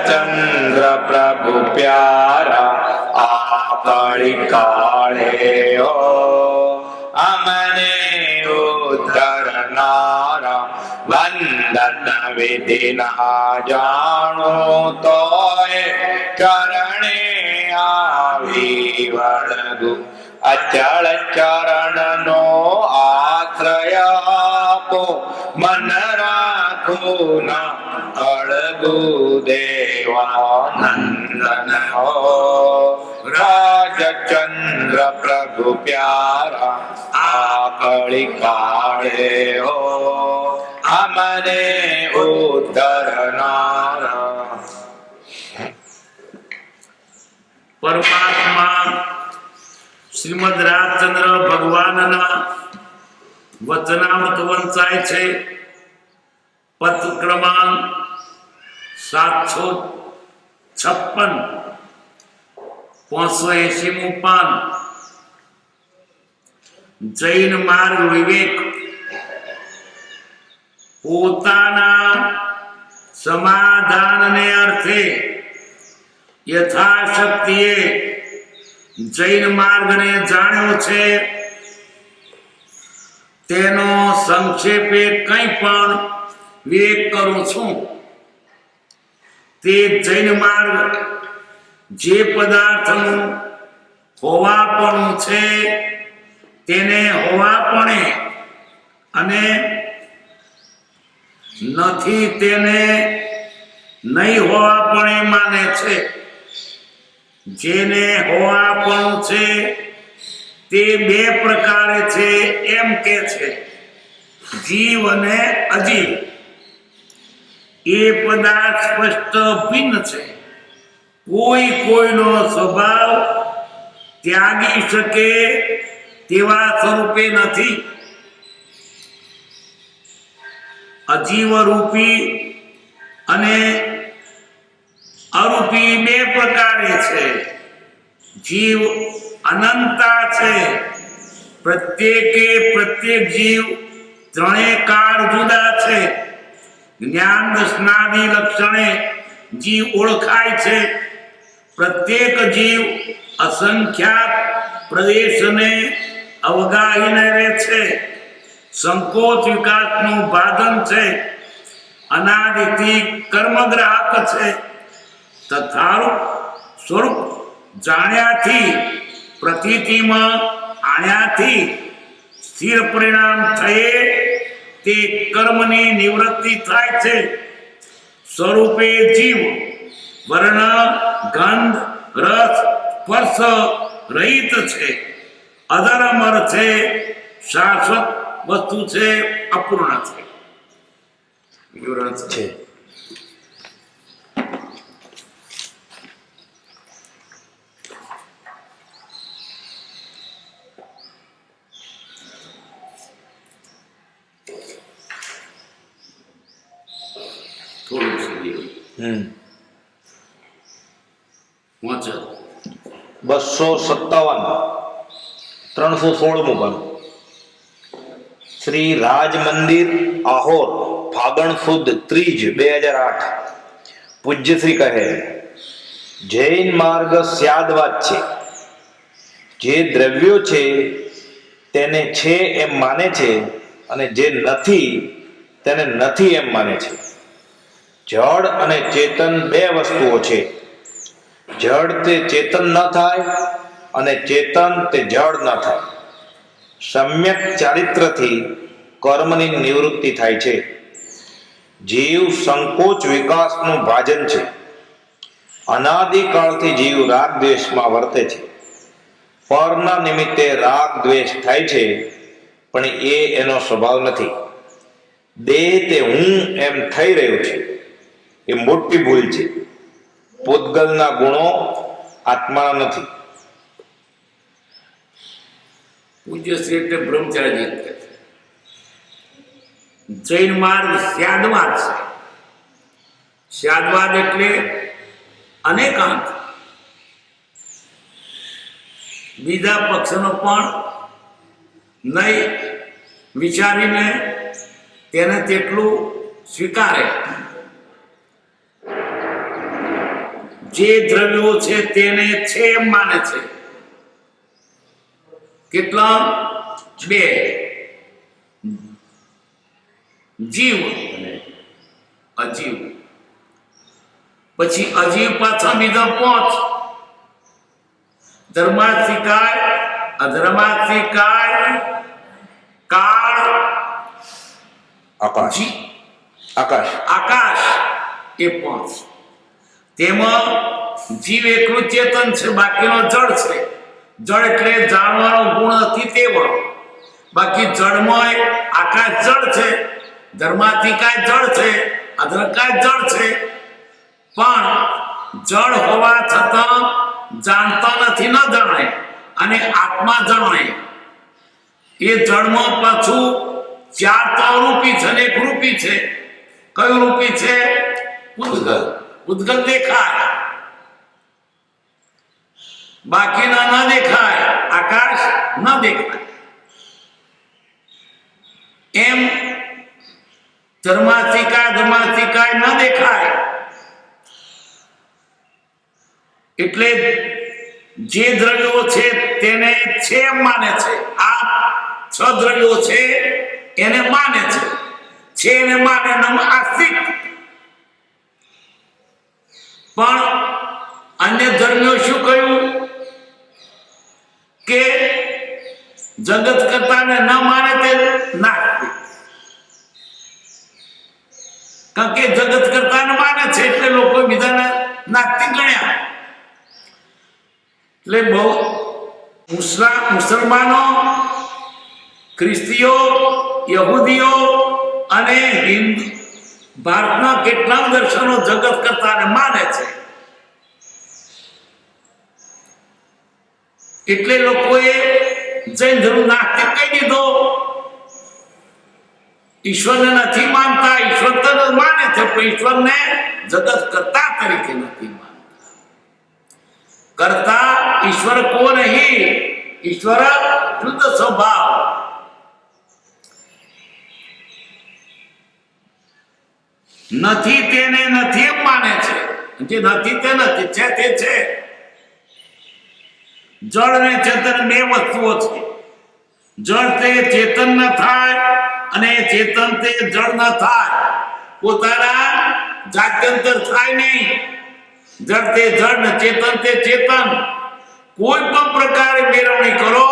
चंद्र प्रभु प्यारा आकड़ी काले हो अमने उद्धरनारा वंदन विधि न जानो तो चरणे आवी वळगु अचल चरण नो आश्रय आपो मन राखो न अळगु देवानंदन हो राजचंद्र प्रभु प्यारा आकड़ी काळे हो अमने उद्धरनारा। परमात्मा श्रीमद राजचंद्र भगवानना वचनामृत वंचाय छे। पत्र क्रमांक 756 580 पान। जैन मार्ग विवेक पोताना समाधानने अर्थे यथाशक्तिए जैन मार्ग ने जाण्यो छे तेनो संक्षेपे कई पण विवेक करूं छूं। ते जैन मार्ग जे पदार्थनु होवापणुं छे तेने होवापणे अने नथी तेने नहीं होवापणे माने छे। जेने होवापणुं छे ते बे प्रकारे छे एम के छे जीव अने अजीव। ए पदार्थ स्पष्ट भिन्न छे। कोई कोईनो स्वभाव त्यागी शके तेवा स्वरूपे नथी। अजीव रूपी अने अरूपी बे प्रकारे छे। जीव अनंता छे। प्रत्येके प्रत्येक जीव त्रणेय काळ जुदा छे। ज्ञान दर्शनादि लक्षणे जीव ओळखाय छे। प्रत्येक जीव असंख्यात प्रदेशने अवगाहीने रहे छे। संकोच विकासનું બાંધન છે। અનાદિથી કર્મગ્રાહક છે। તથારૂપ સ્વરૂપ જાણ્યાથી પ્રતીતિમાં આણ્યાથી સ્થિર પરિણામ થયે તે કર્મની નિવૃત્તિ થાય છે। સ્વરૂપે જીવ વર્ણ ગંધ રસ સ્પર્શ રહિત છે। અધરમર છે। શાશ્વત वस्तु से अपूर्ण है। विवरण છે થોડું સુધી 257 316 પાનું। श्री राज मंदिर आहोर फागण सुद त्रीज 2008। पूज्य श्री कहे जैन मार्ग स्यादवाद छे। जे द्रव्यो छे तेने छे एम माने छे अने जे नथी तेने नथी एम माने छे। जड़ अने चेतन बे वस्तुओ छे। जड़ ते चेतन न थाय अने चेतन ते जड़ न थाय। सम्यक चारित्रथी कर्मनी निवृत्ति थाय छे। जीव संकोच विकासનું ભાજન છે। અનાદિકાળથી જીવ રાગ દ્વેષમાં વર્તે છે। પરના નિમિત્તે રાગ દ્વેષ થાય છે પણ એ એનો સ્વભાવ નથી। દેહ તે હું એમ થઈ રહ્યું છે એ મોટી ભૂલ છે। પૂતગલના ગુણો આત્માના નથી। पूज्य श्री એટલે બ્રહ્મચારી કહે છે જૈન માર્ગ સ્યાદવાદ છે। સ્યાદવાદ એટલે અનેકાંત। બીજા પક્ષનો પણ નહીં વિચારીને તેને તેટલું સ્વીકારે। જે દ્રવ્યો છે તેને છે એમ માને છે. કેટલા? બે. જીવ અને અજીવ. પછી અજીવ પાછા બીજા 5: ધર્માધિકાય, અધર્માધિકાય, કાળ, આકાશ. આકાશ. આકાશ. એ 5. તેમાં જીવ એકલું ચેતન છે, બાકીનો જળ છે. જળ એટલે જાણવાનો ગુણ નથી તેમાં. બાકી જળમાં આકાશ જળ છે, ધર્માધિકાય જળ છે, અધર્કાય જળ છે. પણ જળ હોવા છતાં જાણતા નથી, ન જાણે, અને આત્મા જાણે. એ જળમાં પાછું 4 તો રૂપી છે અને 1 રૂપી છે. કયું રૂપી છે? ઉદ્ગલ. ઉદ્ગલ દેખાય, બાકીના ન દેખાય. આકાશ ન દેખાય. એમ ધર્માધિકાય ન દેખાય. એટલે જે દ્રવ્યો છે તેને છે એમ માને છે. આ 6 દ્રવ્યો છે એને માને છે એને માને નામ આસ્તિક. પણ અન્ય ધર્મીઓ શું કહ્યું કે જગત કરતાને ન માને તે નાસ્તિક. કારણ કે જગત કરતાને માને છે એટલે લોકો બીજાને નાસ્તિક ગણ્યા. એટલે બહુ મુસલમાનો, ખ્રિસ્તીઓ, યહૂદીઓ અને હિન્દુ ભારતના કેટલાક દર્શનો જગત કરતાને માને છે. એટલે લોકોએ જૈન ધર્મ નાસ્તિક કહી દીધો. ઈશ્વરને નથી માનતા, ઈશ્વર તો માને છે પણ ઈશ્વરને જગત કરતા તરીકે નથી માનતા. કરતા ઈશ્વર કો નહીં, ઈશ્વર શુદ્ધ સ્વભાવ. નથી તેને નથી એમ માને છે. જે નથી તે નથી, છે તે છે. જળ અને ચેતન 2 વસ્તુઓ છે. જળ તે ચેતન ન થાય અને ચેતન તે જળ ન થાય. પોતાના જાત્યંતર થાય નહીં. જળ તે જળ ને ચેતન તે ચેતન. કોઈ પણ પ્રકારે મેળવણી કરો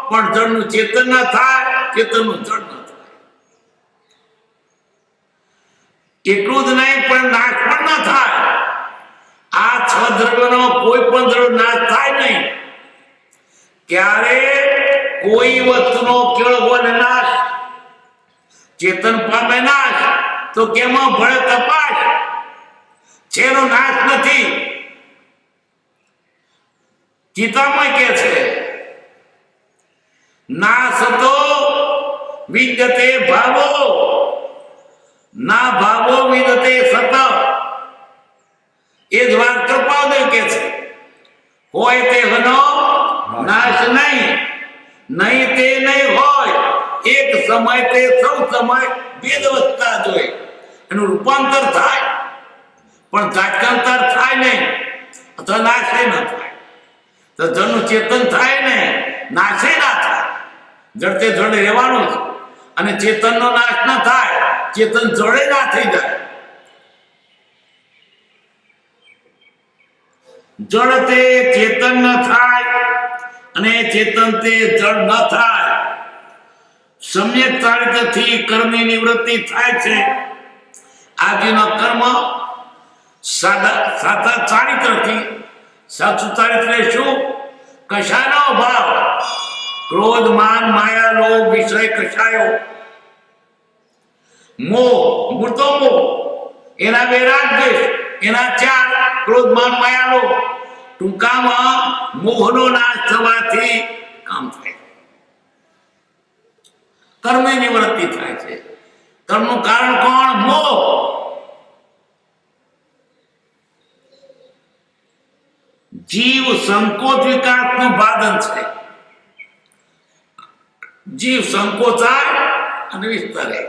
પણ જળનું ચેતન ન થાય, ચેતનનું જળ ન થાય. એટલું જ નહીં પણ નાશ પણ ન થાય. આ 6 દ્રવ્યોનો કોઈ પણ દ્રવ્ય નાશ થાય નહીં. ક્યારે કોઈ વસ્તુનો કેળવો ને નાશ, ચેતન પામે નાશ તો કેમાં ભળે તપાસ. જેનો નાશ નથી. ગીતામાં કે છે નાશ તો વિદ્યતે ભાવો, ના ભાવો વિદતે સત. એ જ વાત કૃપાદેવ કે છે. હોય તે હનો નાશ નહીં, નહીં તે નહીં હોય. એક સમય તે સૌ સમય ભેદ વધતા જોઈએ. એનું રૂપાંતર થાય પણ જાત્યંતર થાય નહીં, અથવા નાશે ન થાય. તો જળનું ચેતન થાય નહીં, નાશે ના થાય. જળ તે જળ રહેવાનું છે. અને ચેતનનો નાશ ન થાય, ચેતન જળે ના થઈ જાય. જળ તે ચેતન ન થાય અને ચેતન તે જળ ન થાય. સમ્યક ચારિત્રથી કર્મની નિવૃત્તિ થાય છે. આજના કર્મ સાચા ચારિત્રથી. સાચું ચારિત્ર શું? કશાનો ભાવ? ક્રોધ, માન, માયા, લોભ, વિષય, કશાયો, મોહ, મૂર્તો મોહ. એના 2 રાગ દ્વેષ, એના 4 ક્રોધ, માન, માયા, લોભ. ટૂંકામાં મોહનો નાશ થવાથી કામ થાય, કર્મની નિવૃત્તિ થાય છે. કર્મનું કારણ કોણ? મોહ. જીવ સંકોચ વિકાસનું બાધન છે. જીવ સંકોચાય અને વિસ્તરે.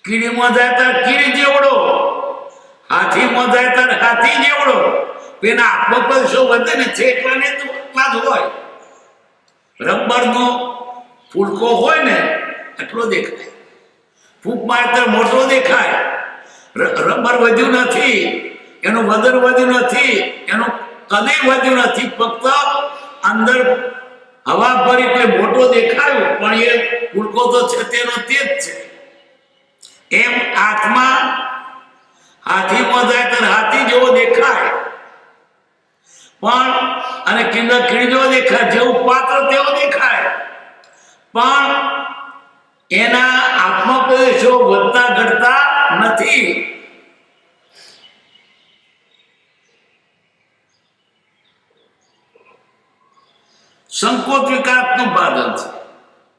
કીડીમાં જાય તો કીડી જેવડો, હાથી હાથીમાં જાય ત્યારે હાથી જેવડો એના આત્મપ્રદેશો વધે ને છે એટલા જ હોય. રબરનો ફૂલકો હોય ને એટલો દેખાય, ફૂંક મારે ત્યારે મોટો દેખાય. રબર વધ્યું નથી, એનું વજન વધ્યું નથી, એનું કદે વધ્યું નથી, ફક્ત અંદર હવા ભરી એટલે મોટો દેખાયો, પણ એ ફૂલકો તો છે તેનો તે જ છે. એમ આત્મા હાથીમાં જાય ત્યારે હાથી જેવો દેખાય, પણ અને ખીણ જેવો દેખાય, જેવું પાત્ર તેવો દેખાય, પણ એના આત્મપ્રદેશો વધતા ઘટતા નથી. સંકોચ વિકાસનું બાદલ છે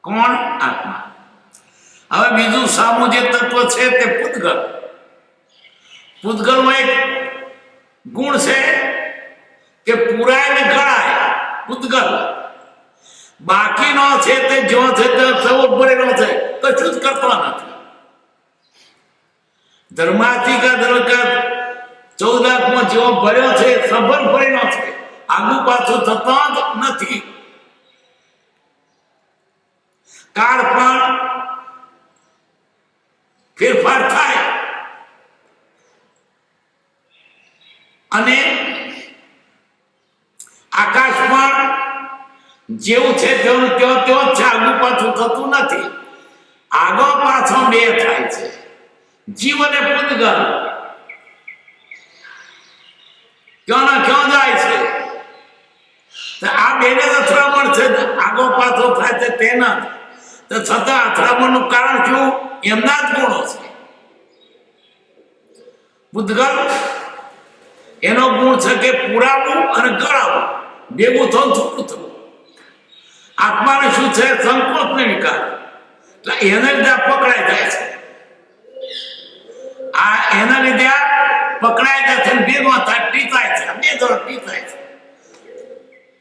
કોણ? આત્મા. હવે બીજું સામું જે તત્વ છે તે પૂતગલ. પૂતગલમાં એક ગુણ છે કે પુરાય ને ગળાય. પૂતગલ બાકીનો છે તે જો છે તે સવો ભરેલો છે, કશું જ કરતો નથી. ધર્માર્થિકા 14 જેવો ભર્યો છે, સફળ ભરેલો છે, આગુ પાછું થતો જ નથી. કાળ પણ ફેરફાર થાય અને આકાશ પણ જેવું છે તેવું તેવો જ છે, આગુ પાછું થતું નથી. આગો પાછો બે થાય છે, જીવ અને પૂતગલ. ક્યાં ના ક્યાં જાય છે? આ બેને અથડામણ છે, આગો પાછો થાય છે તેના. તો છતાં અથડામણનું કારણ શું? એમના જ ગુણો છે. પૂતગલ એનો ગુણ છે કે પુરાવું અને ગળાવું, ભેગું થવું, છૂટું થવું. આત્માને શું છે? સંકોચ ને વિકાર. એટલે એને લીધે પકડાઈ જાય છે. આ એના લીધે પકડાઈ જાય છે, ભેગો થાય, ટીચાય છે, બે જોડ ટીચાય છે,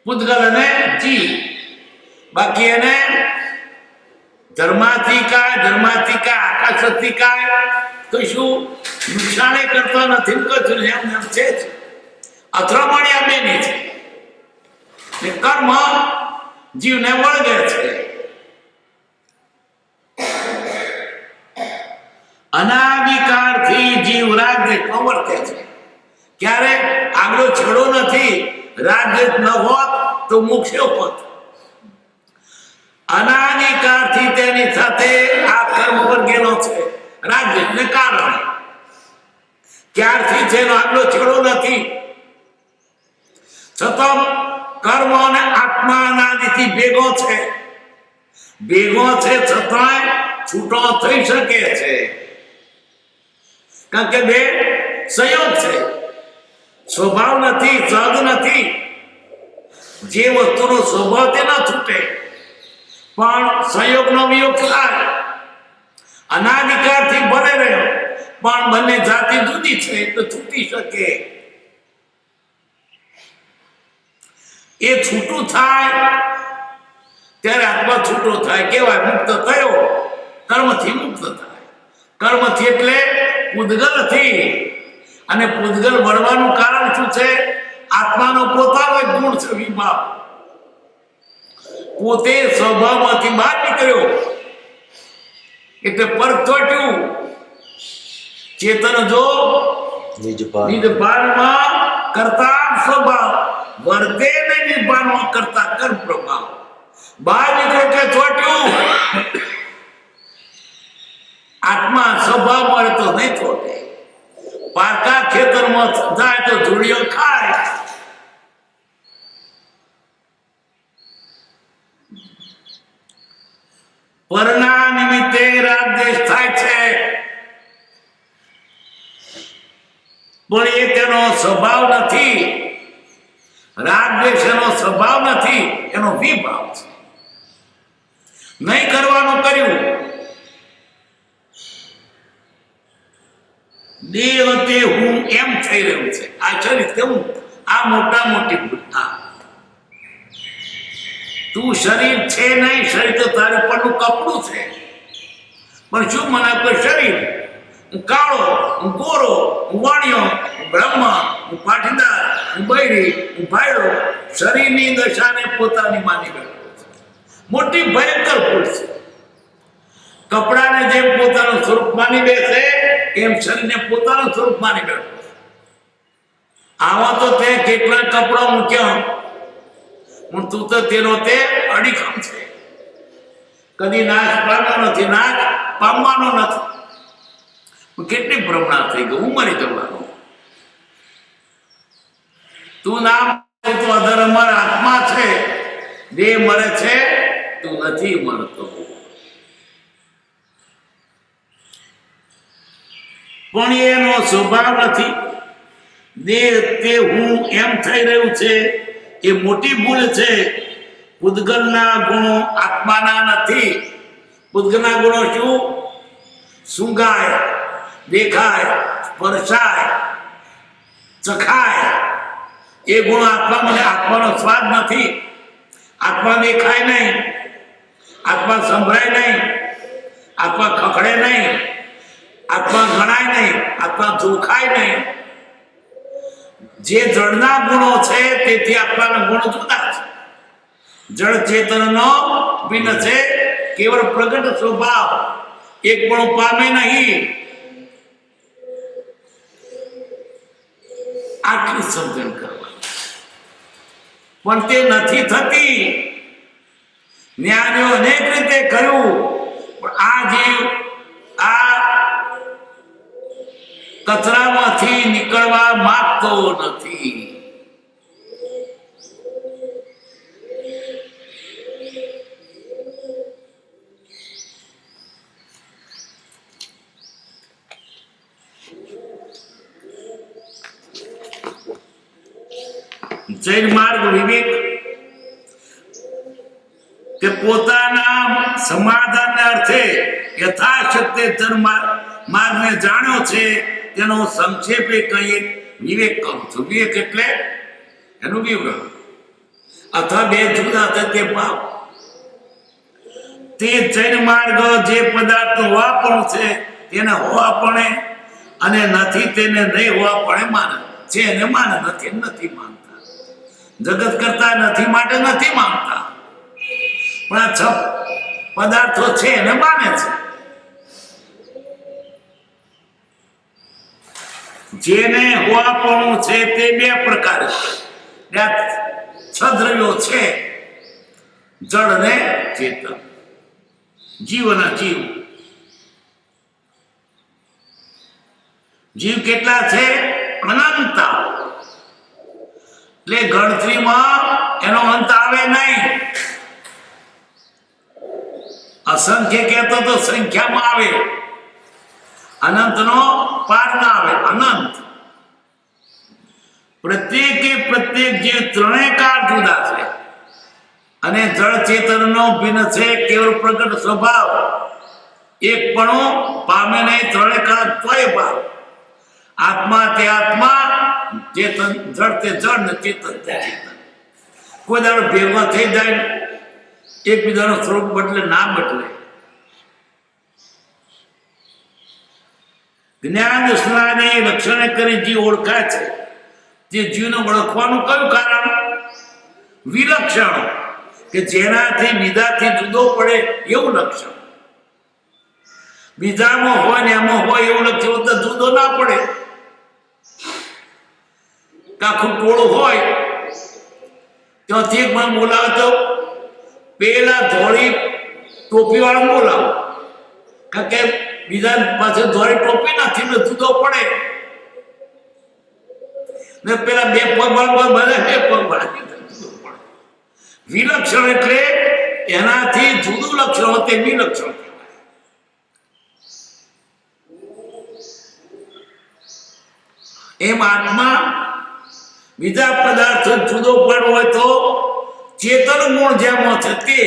પૂતગલ અને જીવ. બાકી એને ધર્માધિકાર આકાશધિકાર કશું નુકસાન કરતો નથી, કશું એમ છે જ. અથડામણ આ બેની છે. કર્મ જીવને વળગે છે. અનાદિકાળથી જીવ રાગદ્વેષમાં વર્તે છે. ક્યારે આગળ છેડો નથી, રાગદ્વેષ ન હોત તો મોક્ષ હોત. અનાદિકાળથી તેની સાથે આ કર્મ વર્ગેલો છે, રાગદ્વેષને કારણે. ક્યારથી તેનો આગળ છેડો નથી, છતાં કર્મ અને આત્મા અનાદિથી ભેગો છે, છતાંય છૂટો થઈ શકે છે. કારણ કે બે સંયોગ છે, સ્વભાવ નથી, સહજ નથી. જે વસ્તુનો સ્વભાવ તે ના છૂટે, પણ સંયોગનો વિયોગ થાય. અનાદિકાળથી ભલે રહ્યો, પણ બંને જાતિ જુદી છે તો છૂટી શકે. એ છૂટું થાય ત્યારે આત્મા છૂટો થાય, કેવાય મુક્ત થયો. કર્મથી મુક્ત થાય. કર્મથી એટલે પૂતગલથી. અને પૂતગલ વળવાનું કારણ શું છે? આત્માનો પોતાનો જ ગુણ છે, વિભાવ. પોતે સ્વભાવમાંથી બહાર નીકળ્યો એટલે પર ચોટ્યું. ચેતન જો નિજ ભાનમાં કરતા સ્વભાવ વર્તે ને નિભાનમાં કરતા કર્મ પ્રભાવ. બહાર નીકળ્યો કે ચોટ્યું. આત્મા સ્વભાવ મળે તો નહીં ચોટે. પાકા ખેતરમાં જાય તો ધૂળિયો ખાય. પરના નિમિત્તે રાગદ્વેષ થાય છે, પણ એ તેનો સ્વભાવ નથી. રાગદ્વેષ એનો સ્વભાવ નથી, એનો વિભાવ છે. નહીં કરવાનું કર્યું. દેવ તે હું એમ થઈ રહ્યું છે. આ શરીર કેવું? આ મોટા મોટી ભૂલ. તું શરીર છે નહીં, શરીર તો તારી પરનું કપડું છે. પણ શું મને કોઈ શરીર? હું કાળો, હું ગોરો, હું વાણિયો, હું બ્રહ્મ, હું પાટીદાર, હું બૈરી, હું ભાઈડો, શરીરની દશાને પોતાની માની બેઠો છે. મોટી ભયંકર ભૂલ છે. કપડાને જેમ પોતાનું સ્વરૂપ માની બેસે એમ શરીરને પોતાનું સ્વરૂપ માની બેઠો છે. આવા તો તે કેટલા કપડા મૂક્યા, પણ તું તો તેનો તે અડીખમ છે. કદી નાશ પામવાનો નથી, નાશ પામવાનો નથી. કેટલી ભ્રમણા થઈ ગઈ, હું મરી જવાનું. તું નામ તું અધર અમર આત્મા છે, દેહ મરે છે, તું નથી મરતો. પણ એનો સ્વભાવ નથી. દેહ તે હું એમ થઈ રહ્યું છે એ મોટી ભૂલ છે. પૂતગલના ગુણો આત્માના નથી. પૂતગલના ગુણો શું? સૂંઘાય, દેખાય, સ્પર્શાય, ચખાય, એ ગુણો આત્મા. મને આત્માનો સ્વાદ નથી. આત્મા દેખાય નહીં, આત્મા સંભળાય નહીં, આત્મા ખખડે નહીં, આત્મા ગણાય નહીં, આત્મા જોખાય નહીં. જે જળના ગુણો છે તેથી આત્માના ગુણો જુદા છે. જળ ચેતનનો ભિન્ન છે. કેવળ પ્રગટ સ્વભાવ એક પણ પામે નહીં. આટલી સમજણ કરવાની, પણ તે નથી થતી. જ્ઞાનીઓ અનેક રીતે કહ્યું, પણ આ જીવ આ કચરામાંથી નીકળવા માંગતો નથી. જૈન માર્ગ વિવેક તે પોતાના સમાધાનના અર્થે યથાશક્તિ જન્મ માર્ગને જાણ્યો છે. તેનો સંક્ષેપે કહીએ વિવેક કરું છું. વિવેક એટલે એનું વિવરણ અથવા બે જુદા છે તે ભાવ. તે જૈન માર્ગ જે પદાર્થ હોવાપણું છે તેને હોવાપણે અને નથી તેને નહીં હોવાપણે માને છે. એને માને નથી, નથી માનતા. જગત કરતા નથી માટે નથી માનતા, પણ આ છ પદાર્થો છે એને માને છે. જેને હોવાપણું છે તે બે પ્રકાર છે. છ દ્રવ્યો છે, જળ ને ચેતન, જીવ અને જીવ. જીવ કેટલા છે? અનંતા. એટલે ગણતરીમાં એનો અંત આવે નહીં. અસંખ્ય કહેતો તો સંખ્યામાં આવે, અનંતનો પાર ના આવે. અનંત. પ્રત્યેક જીવ ત્રણેય કાળ જુદા છે અને જળ ચેતનનો ભિન્ન છે. કેવળ પ્રગટ સ્વભાવ એક પણ પામે નહીં. ત્રણેય કાળ તોય ભાવ. આત્મા તે આત્મા, ચેતન જળ તે જળ ને ચેતન તે ચેતન. કોઈ દાડો ભેગા થઈ જાય, એકબીજાનો સ્વરૂપ બદલે ના બદલે. જ્ઞાન દર્શનાને લક્ષણે કરી જે ઓળખાય છે તે જીવને ઓળખવાનું કયું કારણ? વિલક્ષણ, કે જેનાથી બીજાથી જુદો પડે એવું લક્ષણ. બીજામાં હોય ને એમાં હોય એવું લક્ષણ તો જુદો ના પડે. આખું ટોળું હોય ત્યાંથી એક મને બોલાવે તો પેલા ધોળી ટોપી વાળા બોલાવો, કારણ કે બીજા પાસે ધોળી ટોપી નથી ને જુદો પડે. ને પેલા બે પગ વાળા બધા બે પગ વાળા જુદો પડે. વિલક્ષણ એટલે એનાથી જુદું લક્ષણ હોય તે વિલક્ષણ કહેવાય. એમ આત્મા બીજા પદાર્થો જુદો પડવો હોય તો ચેતન ગુણ જેમાં છે તે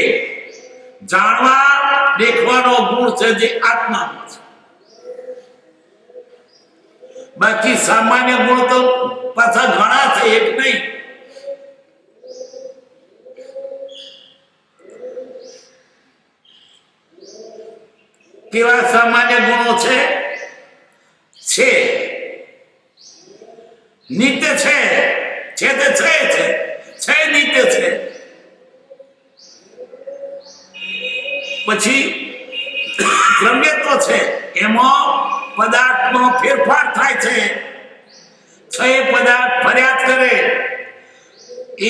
જાણવા દેખવાનો ગુણ છે જે આત્મામાં છે. બાકી સામાન્ય ગુણ તો પાછા ઘણા છે, એક નહીં. કેવા સામાન્ય ગુણો છે? નિત્ય છે તે છે નિત્ય છે. પછી દ્રવ્યત્વ છે, એમાં પદાર્થનો ફેરફાર થાય છે. છે પદાર્થ ફરિયાદ કરે,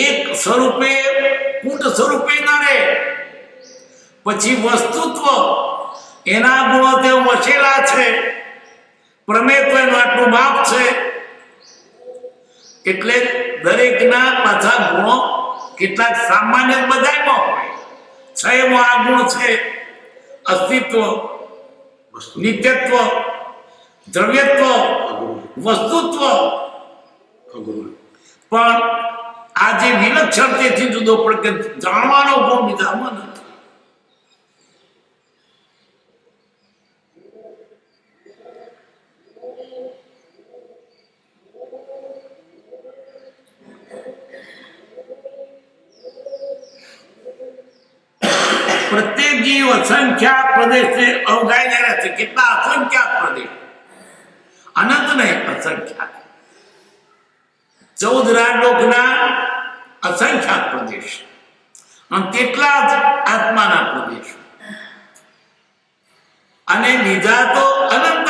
એક સ્વરૂપે કૂટ સ્વરૂપે ન રહે. પછી વસ્તુત્વ, એના ગુણો તે વસેલા છે. પ્રમેય તો એનું આટલું માપ છે. એટલે દરેકના પાછા ગુણો કેટલાક સામાન્ય બધામાં હોય. છે એમાં આ ગુણ છે: અસ્તિત્વ, નિત્યત્વ, દ્રવ્યત્વ, વસ્તુત્વ. પણ આ જે વિલક્ષણ તેથી જુદો પડે કે જાણવાનો ગુણ બીજામાં નથી. પ્રત્યેક જીવ અસંખ્યાત પ્રદેશને અવગાઈને રહે છે. કેટલા અસંખ્યાત પ્રદેશ, અનંત નહીં, અસંખ્યાત. 14 રાજલોકના અસંખ્યાત પ્રદેશ અને તેટલા જ આત્માના પ્રદેશ. અને બીજા તો અનંત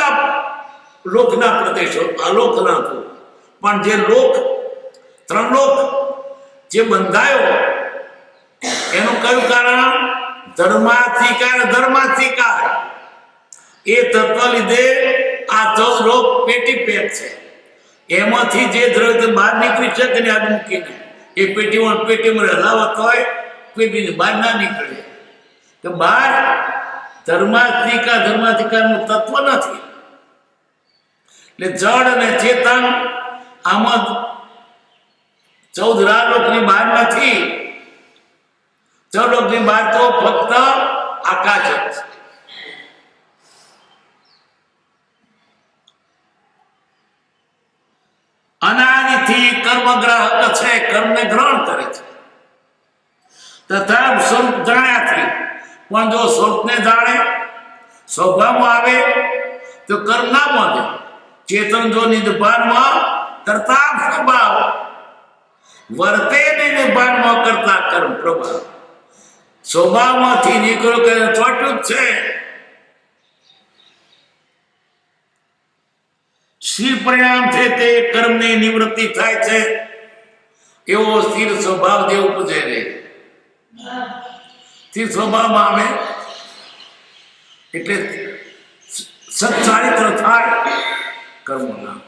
લોકના પ્રદેશો, અલોકના તો. પણ જે લોક, 3 લોક જે બંધાયો, એનું કયું કારણ? ધર્માધિકાર. એ તત્વ લીધે આ 14 લોક પેટી પેક છે. એમાંથી જે દ્રવ્ય બહાર નીકળી શકે ને, આ મૂકીને એ પેટીમાં હલાવત હોય, પેટીની બહાર ના નીકળે. તો બહાર ધર્માધિકારનું તત્વ નથી. એટલે જળ અને ચેતન આમાં 14 રાજલોકની બહાર નથી. 14 લોકની બહાર તો ફક્ત આકાશ જ છે. અનાદિથી કર્મગ્રાહક છે, કર્મને ગ્રહણ કરે છે. તથા સ્વરૂપ જાણ્યાથી. પણ જો સ્વરૂપને જાણે, સ્વભાવમાં આવે તો કર્મ ના બાંધે. ચેતન જો નિર્ભાનમાં કરતા સ્વભાવ વર્તે ને નિર્ભાનમાં કરતા કર્મ પ્રભાવ. સ્વભાવમાંથી નીકળો કે ચોટ્યું જ છે. સ્થિર પરિણામ છે તે કર્મની નિવૃત્તિ થાય છે. એવો સ્થિર સ્વભાવ જે ઉપજે રહે, સ્થિર સ્વભાવમાં આવે એટલે સચ્ચારિત્ર થાય કર્મોના.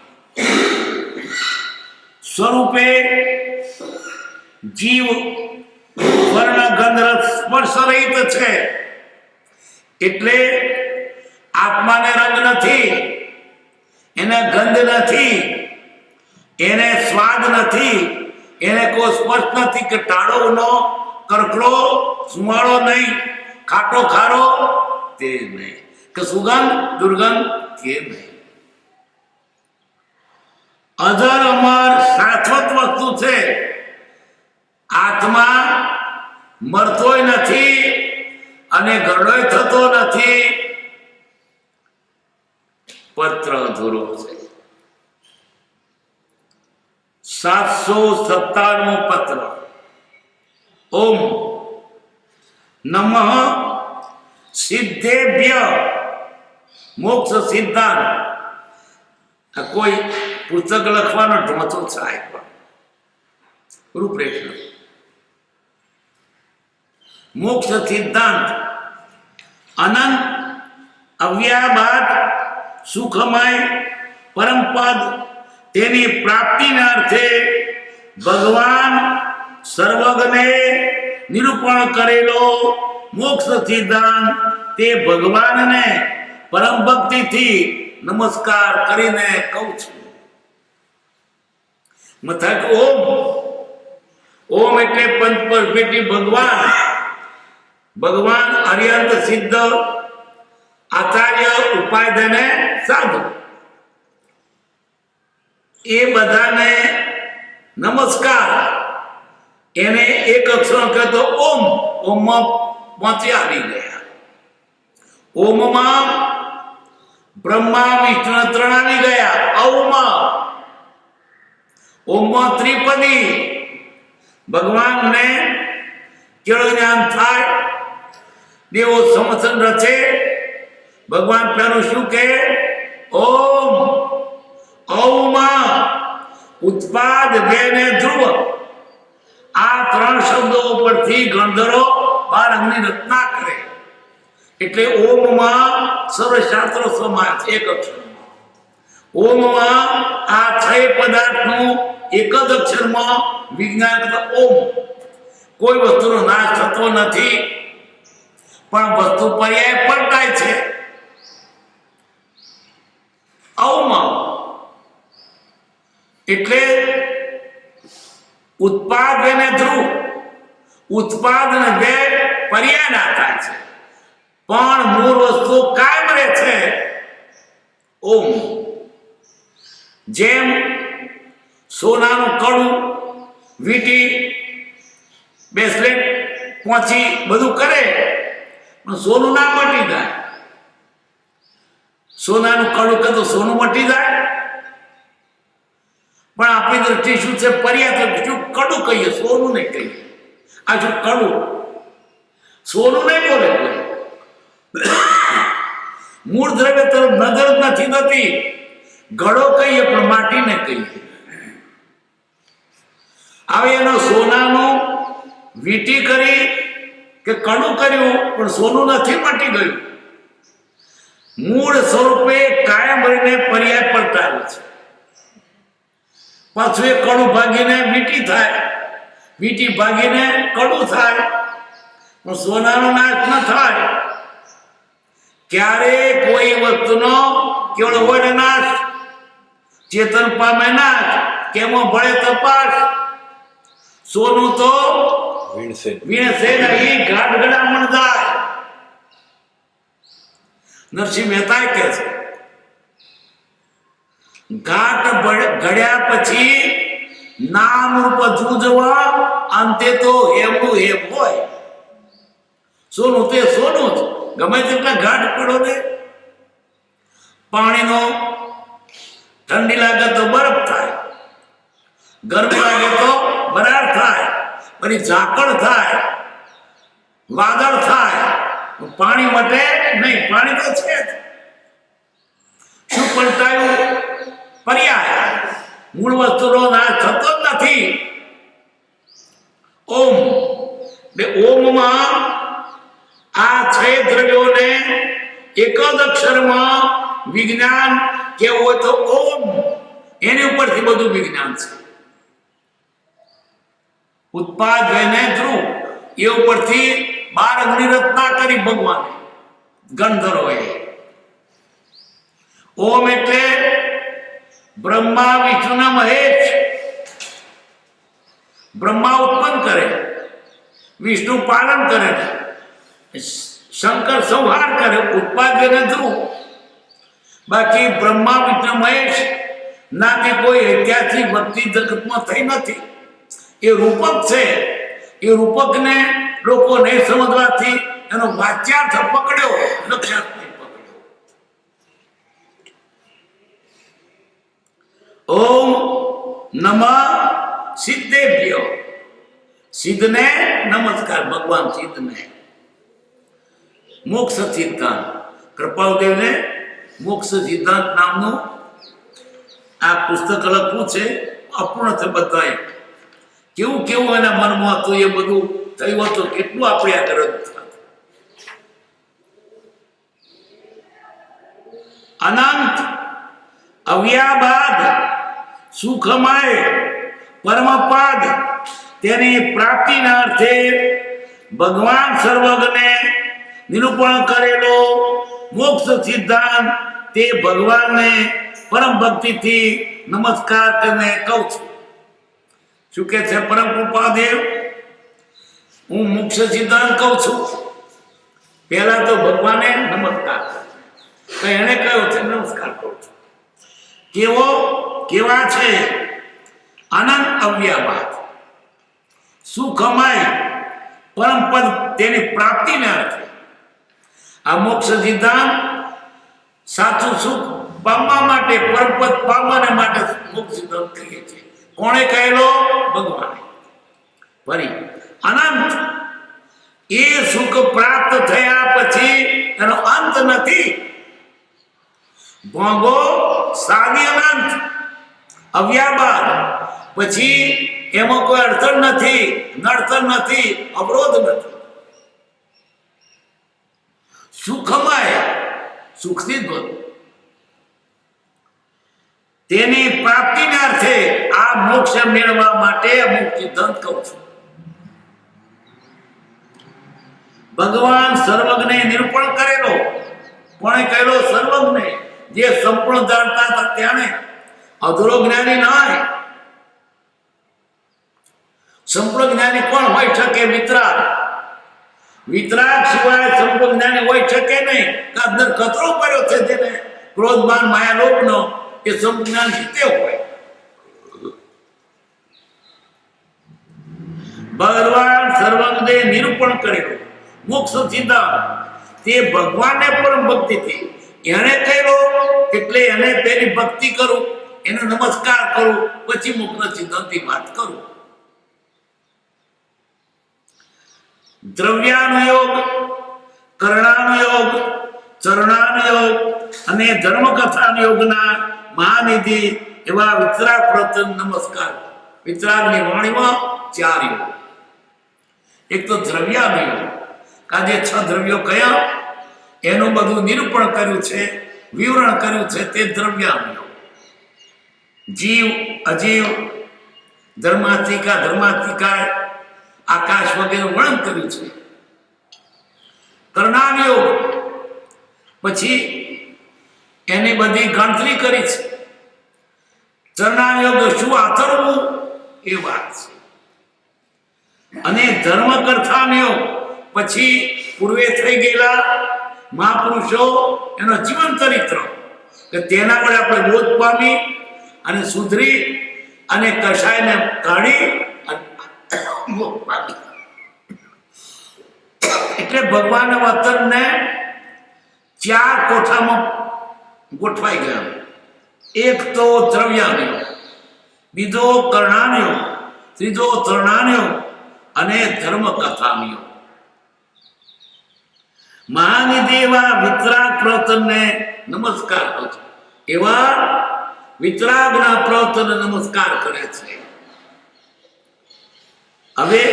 સ્વરૂપે જીવ વર્ણ ગંધ રસ સ્પર્શ રહિત છે. એટલે આત્માને રંગ નથી, એને ગંધ નથી, એને સ્વાદ નથી, એને કોઈ સ્પર્શ નથી. કે ટાળો નો, કરકરો સુમાળો નહીં, ખાટો ખારો તે નહીં, કે સુગંધ દુર્ગંધ તે નહીં. અજર અમર શાશ્વત વસ્તુ છે. આત્મા મરતોય નથી અને ગરડોય થતો નથી. પત્ર અધૂરો છે. 797 પત્ર. ઓમ નમઃ સિદ્ધેભ્ય મોક્ષ સિદ્ધાંત. કોઈ પુસ્તક લખવાનો ઢોંચો થાય, રૂપરેખા. મોક્ષ સિદ્ધાંત અનંત અવ્યાબાદ સુખમય પરમપદ, તેની પ્રાપ્તિના અર્થે ભગવાન સર્વજ્ઞે નિરૂપણ કરેલો મોક્ષ સિદ્ધાંત. તે ભગવાનને પરમ ભક્તિથી નમસ્કાર કરીને કહું છું. મથક ઓમ. ઓમ એટલે પંચપરપેટી ભગવાન. ભગવાન અર્યંત સિદ્ધ આચાર્ય ઉપાધ્યાય સાધુ, એ બધાને નમસ્કાર. એને એક અક્ષર કહેતો ઓમ. ઓમમાં પહોંચી આવી ગયા. ઓમમાં બ્રહ્મા વિષ્ણુ ત્રણ આવી ગયા. ઔમાં ઓમમાં ત્રિપદી ભગવાનને કેળું જ્ઞાન થાય, દેવો સમસન રચે. ભગવાન પહેલું શું કહે? ઓમ. ઔમાં ઉત્પાદ વેને ધ્રુવ. આ ત્રણ શબ્દો ઉપરથી ગણધરો 12 અંગની રચના કરે. એટલે ઓમમાં સર્વશાસ્ત્રો સમાય છે એક અક્ષરમાં. ઓમમાં આ 6 પદાર્થનું એક જ અક્ષરમાં વિજ્ઞાન ઓમ. કોઈ વસ્તુનો નાશ થતો નથી, પણ વસ્તુ પર્યાય પલટાય છે. ઔમાં એટલે ઉત્પાદ અને ધ્રુવ. ઉત્પાદ અને બે પર્યાય ના થાય છે, પણ મૂળ વસ્તુ કાયમ રહે છે. ઓમ. જેમ સોનાનું કડું, વીંટી, બ્રેસલેટ, પોંચી બધું કરે, પણ સોનું ના મટી જાય. સોનાનું કડું કે તો સોનું મટી જાય, પણ આપણી દ્રષ્ટિ શું છે? પર્યાય. શું કડું કહીએ, સોનું નહીં કહીએ. આ શું કડું? સોનું નહીં બોલે કોઈ. મૂળ દ્રવ્ય તરફ નજર નથી થતી. ઘડો કહીએ પણ માટીને કહીએ. હવે એનો સોનાનું વીંટી કરી કે કડું કર્યું, પણ સોનું નથી મટી ગયું. મૂળ સ્વરૂપે કાયમ રહીને પર્યાય પલટાવે છે. પાછું એ કડું ભાગીને વીંટી થાય, વીંટી ભાગીને કડું થાય, પણ સોનાનો નાશ ન થાય. ક્યારે કોઈ વસ્તુનો કેવળ હોય નાશ, ચેતન પામે નાશ, કેમાં ભળે તપાસ. સોનું તો વીણશે નહીં, ઘાટ ગળામણ જાય. નરસિંહ મહેતા કહે છે, ઘાટ ઘડ્યા પછી નામ રૂપ જૂજવા, અંતે તો હેમનું હેમ હોય. સોનું તે સોનું જ, ગમે તેટલા ઘાટ પડો ને. પાણીનો ઠંડી લાગે તો બરફ થાય, ગરમી લાગે તો વરાળ થાય, પછી ઝાકળ થાય, વાદળ થાય. પાણી માટે નહીં, પાણી તો છે જ. શું પલટાયું? પર્યાય. મૂળ વસ્તુનો નાશ થતો જ નથી. ઓમ. ઓમમાં આ 6 દ્રવ્યોને એક જ અક્ષરમાં વિજ્ઞાન કેવું હોય તો ઓમ. એની ઉપરથી બધું વિજ્ઞાન છે. ઉત્પાદ અને ધ્રુવ એ ઉપરથી 12 અંગની રચના કરી ભગવાને, ગણધરોએ. ઓમ એટલે બ્રહ્મા વિષ્ણુના મહેશ. બ્રહ્મા ઉત્પન્ન કરે, વિષ્ણુ પાલન કરે, શંકર સંહાર કરે. ઉત્પાદ અને ધ્રુવ. બાકી બ્રહ્મા વિષ્ણુ મહેશ નાથી કોઈ ઐતિહાસિક ભક્તિ જગતમાં થઈ નથી. એ રૂપક છે. એ રૂપકને લોકો નહીં સમજવાથી એનો વાચ્યાર્થ પકડ્યો, લક્ષ્યાર્થ નહીં પકડ્યો. ઓમ નમઃ સિદ્ધેભ્યો. સિદ્ધને નમસ્કાર. ભગવાન સિદ્ધને. મોક્ષ સિદ્ધાંત કૃપાલદેવને મોક્ષ સિદ્ધાંત નામનું આ પુસ્તક લખવું છે. અપૂર્ણ છે બધાએ. કેવું કેવું એના મનમાં હતું, એ બધું થયું હતું. કેટલું આપણે આગળ અનંત અવ્યાબાદ સુખમય પરમપદ તેની પ્રાપ્તિના અર્થે ભગવાન સર્વજ્ઞને નિરૂપણ કરેલો મોક્ષ સિદ્ધાંત તે ભગવાનને પરમ ભક્તિથી નમસ્કાર કરીને કહું છું. શું કે છે પરમ કૃપાદેવ? હું મોક્ષ સિદ્ધાંત કહું છું. પહેલા તો ભગવાને નમસ્કાર, તો એને કહ્યું છે નમસ્કાર કહું છું. કેવા છે? અનંત અવ્યાબાદ સુખમય પરમપદ તેની પ્રાપ્તિને અર્થે આ મોક્ષ સિદ્ધાંત સાચું સુખ પામવા માટે, પરમપદ પામવાને માટે મોક્ષ સિદ્ધાંત કહીએ છીએ. કોણે કહેલો? ભગવાને. ફરી અનંત એ સુખ પ્રાપ્ત થયા પછી એનો અંત નથી. ભોગો સાદી અનંત અવ્યાબાદ, પછી એમાં કોઈ અડચણ નથી, નડતર નથી, અવરોધ નથી. સુખમય, સુખથી જ તેની પ્રાપ્તિના અર્થે આ મોક્ષ મેળવવા માટે અમુક સિદ્ધાંત કહું છું. ભગવાન સર્વજ્ઞ નિરૂપણ કરેલો, કોણે કહેલો? સર્વજ્ઞ, જે સંપૂર્ણ જાણતા હતા તેને, અધૂરો જ્ઞાની નાય. સંપૂર્ણ જ્ઞાની કોણ હોય શકે? વિતરાગ. વિતરાગ સિવાય સંપૂર્ણ જ્ઞાની હોય શકે નહીં. અંદર ખતરો પડ્યો છે જેને, ક્રોધ માન માયા લોભનો, એ સંપૂર્ણ જ્ઞાન જીતે હોય. ભગવાન સર્વજ્ઞ નિરૂપણ કરેલું મોક્ષ સિદ્ધાંત, તે ભગવાનને પરમ ભક્તિથી એને કહેલો, એટલે એને તેની ભક્તિ કરું, એને નમસ્કાર કરું, પછી મોક્ષ સિદ્ધાંતની વાત કરું. દ્રવ્યાનુયોગ, કરણાનુયોગ, ચરણાનુયોગ અને ધર્મકથાનુયોગના મહાનિધિ એવા વિતરાગ પ્રતન નમસ્કાર. વિતરાગની વાણીમાં 4 યોગ. એક તો દ્રવ્યાનુયોગ, કાજે 6 દ્રવ્યો કયા એનું બધું નિરૂપણ કર્યું છે, વિવરણ કર્યું છે, તે દ્રવ્યાનુયોગ. જીવ, અજીવ, ધર્માત્મિકા, ધર્માત્મિકા, આકાશ વગેરે વર્ણન કર્યું છે. કર્ણાનુયોગ, પછી એની બધી ગણતરી કરી છે. ચરણાનુયોગ, શું આચરવું એ વાત છે. અને ધર્મકથાનુયોગ, પછી પૂર્વે થઈ ગયેલા મહાપુરુષો એનો જીવન ચરિત્ર, કે તેના વડે આપણે બોધ પામી અને સુધરી અને કશાયને કાઢી મોક્ષ પામી. એટલે ભગવાનના વતનને 4 કોઠામાં ગોઠવાઈ ગયા. એક તો દ્રવ્યાનુયોગ, બીજો કર્ણાનુયોગ, ત્રીજો ચરણાનુયોગ અને ધર્મકથાનુયોગ. મહાનિધિ એવા વિતરાગ પ્રવર્તનને નમસ્કાર કરું છું. એવા વિતરાગના પ્રવર્તનને નમસ્કાર કરે છે. હવે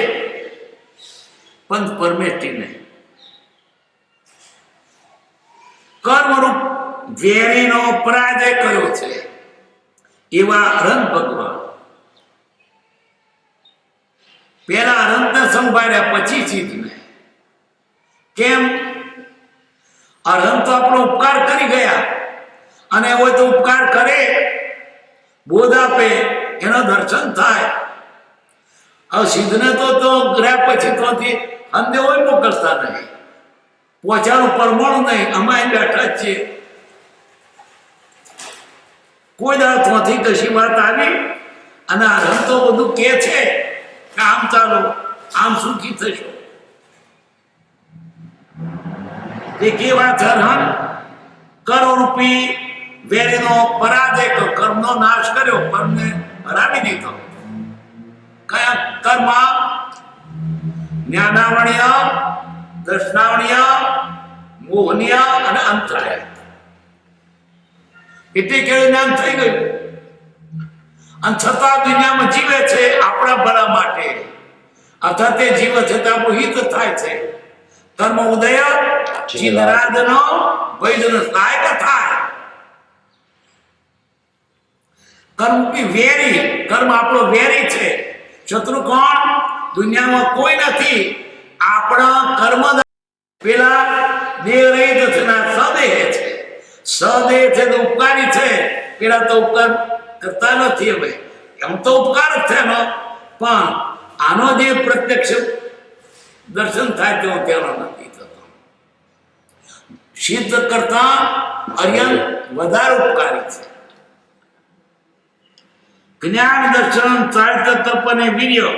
પંચ પરમેષ્ઠીને કર્મરૂપ વેરીનો પરાજય કર્યો છે એવા અનંત ભગવાન પેલા અનંતને સંભાળ્યા, પછી ચિત્તને. કેમ? અનંત તો આપણો ઉપકાર કરી ગયા, અને હોય તો ઉપકાર કરે, બોધ આપે, એનો દર્શન થાય. હવે સિદ્ધને તો ગયા પછી તોથી અંતે હોય મોકલતા નહીં, પોચાનું પરમાણુ નહીં. અમાય બેઠા જ છીએ. કોઈ દાળ ત્યાંથી કશી વાત આવી અને આ તો બધું કે છે કે આમ ચાલો, આમ સુખી થશો. એ કેવા ધર્મ કરોડરૂપી વેરીનો પરાજય કર્યો, કર્મનો નાશ કર્યો, કર્મને હરાવી દીધો. કયા કર્મ? જ્ઞાનાવણીય, દર્શનાવણીય, મોહનીય અને અંતરાય. એટલે કેવું જ્ઞાન થઈ ગયું, અને છતાં દુનિયામાં જીવે છે આપણા ભલા માટે, અથવા તે જીવે છે તો આપણું હિત થાય છે. કર્મ ઉદય ચિંતરાજનો વૈદ્યનો સહાયક થાય. કર્મ વેરી, કર્મ આપણો વેરી છે. શત્રુ કોણ? દુનિયામાં કોઈ નથી. આપણા કર્મ પેલા દેહ રહિત છે ને સદેહ છે. સદેહ છે તો ઉપકારી છે, પેલા તો ઉપકાર કરતા નથી. હવે એમ તો ઉપકાર જ છે ને, પણ આનો જે પ્રત્યક્ષ દર્શન થાય તેવો તેનો નથી થતો. સિદ્ધ કરતા અર્યન વધારે ઉપકારી છે. જ્ઞાન, દર્શન, ચારિત્ર, તપ અને વીર્ય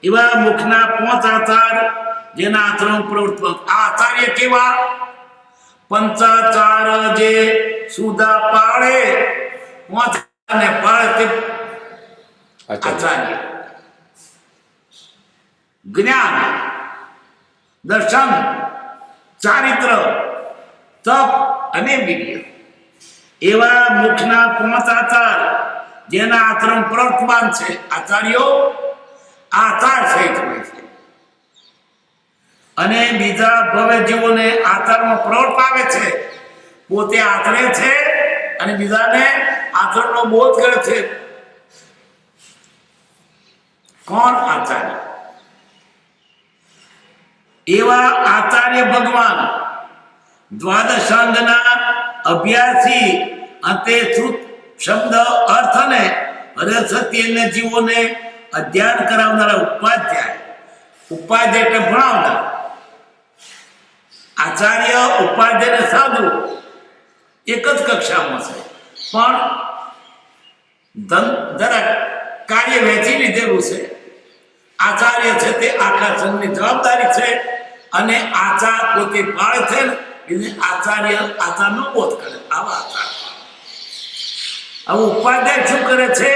એવા મુખના 5 આચાર, જેના આચરણ પ્રવૃત્તિ. આ આચાર્ય કેવા? પંચાચાર જે સુધા પાળે, 5 પાળે તે આચાર્ય. જ્ઞાન, દર્શન, ચારિત્ર, તપ અને વીર્ય એવા મુખના 5 આચાર જેના આચરણ પ્રવર્તમાન છે. આચાર્યો આચાર સહિત હોય છે અને બીજા ભવ્ય જીવોને આચારમાં પ્રવર્તાવે છે. પોતે આચરે છે અને બીજાને આચરણનો બોધ કરે છે. કોણ? આચાર્ય. એવા આચાર્ય ભગવાન દ્વાદશાંગના અભ્યાસી અંતે શ્રુત શબ્દ અર્થને રસત્યને જીવોને અધ્યયન કરાવનારા ઉપાધ્યાય. ઉપાધ્યાય એટલે ભણાવનાર. આચાર્ય, ઉપાધ્યાય ને સાધુ એક જ કક્ષામાં છે, પણ દરેક કાર્ય વહેંચી લીધેલું છે. આચાર્ય છે તે આખા સંઘની જવાબદારી છે અને આચાર પોતે પાળે છે ને એને આચાર્ય આચારનો બોધ કરે. આવા આચાર. હવે ઉપાધ્યાય શું કરે છે?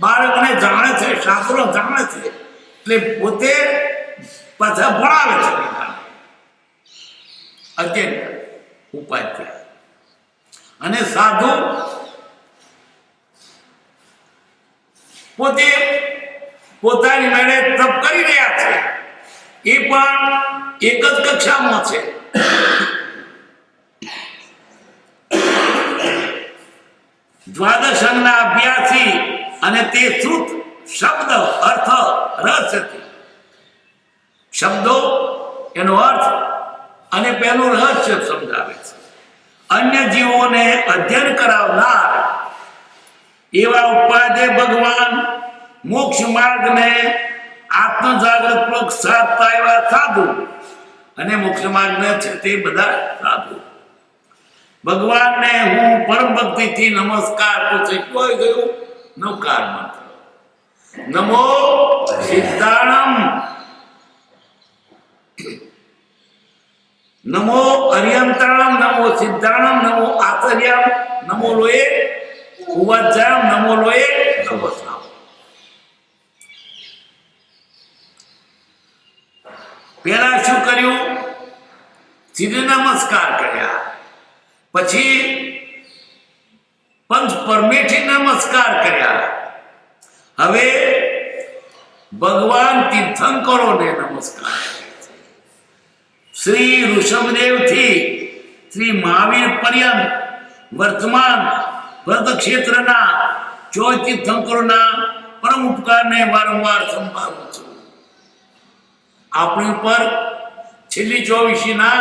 બાળકને જાણે છે, શાસ્ત્રો જાણે છે એટલે પોતે પાછા ભણાવે છે. અધ્યયન ઉપાધ્યાય. અને સાધુ પોતે પોતાની મેળે તપ કરી રહ્યા છે, એ પણ એક જ કક્ષામાં છે. દ્વાદશના અભ્યાસી અને તે શ્રુત શબ્દ અર્થ રસ શબ્દો એનો અર્થ અને પેલું રહસ્ય સમજાવે છે. અન્ય જીવોને અધ્યયન કરાવનાર એવા ઉપાધ્યાય ભગવાન મોક્ષ માર્ગને આત્મ જાગૃત પૂર્વક સાધતા એવા સાધુ અને મોક્ષ માર્ગને છે તે બધા સાધુ. ભગવાનને હું પરમ ભક્તિથી નમસ્કાર પૂછે. કોઈ ગયું નવકાર મંત્ર. નમો સિદ્ધાણમ, નમો અરિયંતાણમ, નમો સિદ્ધાણમ, નમો આચાર્યમ, નમો લોએ ઉવાચામ, નમો લોએ નમસ્કાર. પહેલા શું કર્યું? સીધે નમસ્કાર કર્યા, પછી પંચ પરમેઠી નમસ્કાર કર્યા. હવે ભગવાન તીર્થંકરોને નમસ્કાર કર્યા. શ્રી ઋષભદેવ થી શ્રી મહાવીર પર્યંત વર્તમાન ભરત ક્ષેત્રના 14 તીર્થંકરોના પરમ ઉપકારને વારંવાર સંભાળું છું. આપણી ઉપર છેલ્લી 24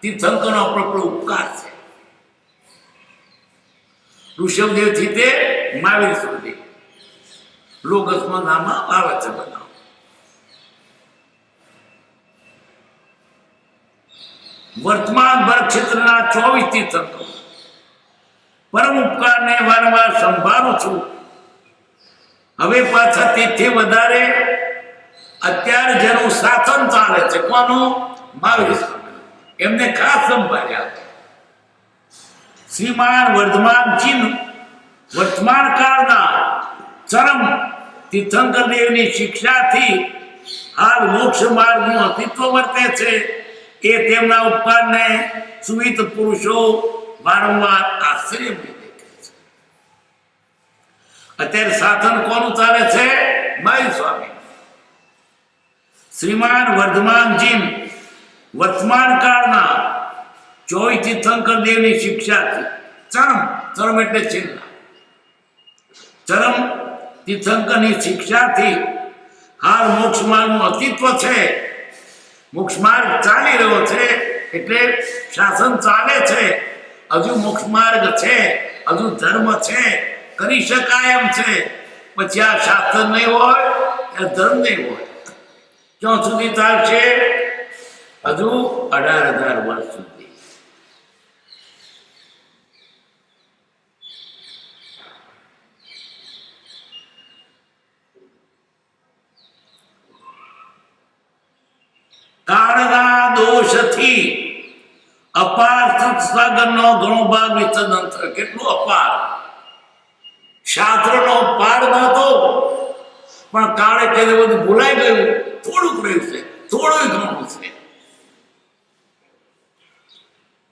તીર્થંકરનો આપણો ઉપકાર છે. ઋષભદેવ થી તે મહાવીર સુધી લોકસમાં નામમાં આવે છે બધા. વર્તમાન ભરત ક્ષેત્રના 24 તીર્થંકરો પરમ ઉપકારને વારંવાર સંભાળું છું. હવે પાછા તેથી વધારે અત્યારે જેનું શાસન ચાલે છે, કોનું? મહાવીર સ્વામી. એમને ખાસ સંભાળ્યા. શ્રીમાન વર્ધમાનજી વર્તમાન કાળના ચરમ તીર્થંકર દેવની શિક્ષાથી હાલ મોક્ષ માર્ગનું અસ્તિત્વ વર્તે છે. એ તેમના ઉપકારને સુવિત પુરુષો વારંવાર આશ્ચર્ય દેખે છે. અત્યારે સાધન કોનું ચાલે છે? મહાવીર સ્વામી. શ્રીમાન વર્ધમાનજી વર્તમાન કાળના 24 તીર્થંકર દેવની શિક્ષાથી ચરમ એટલે છેલ્લા ચરમ તીર્થંકરની શિક્ષાથી હાલ મોક્ષ માર્ગનું અસ્તિત્વ છે. મોક્ષ માર્ગ ચાલી રહ્યો છે એટલે શાસન ચાલે છે. હજુ મોક્ષ માર્ગ છે, હજુ ધર્મ છે, કરી શકાય એમ છે. પછી આ શાસ્ત્ર નહીં હોય, આ ધર્મ નહીં હોય. ક્યાં સુધી ચાલશે? હજુ 18,000 વર્ષ સુધી. કાળના દોષથી અપાર સત્સાગરનો ઘણો ભાગ વિસર્જન થયો. કેટલું અપાર! શાસ્ત્રનો પાર નહોતો પણ કાળે કે બધું ભૂલાઈ ગયું, થોડુંક રહ્યું છે, થોડું ઘણું છે.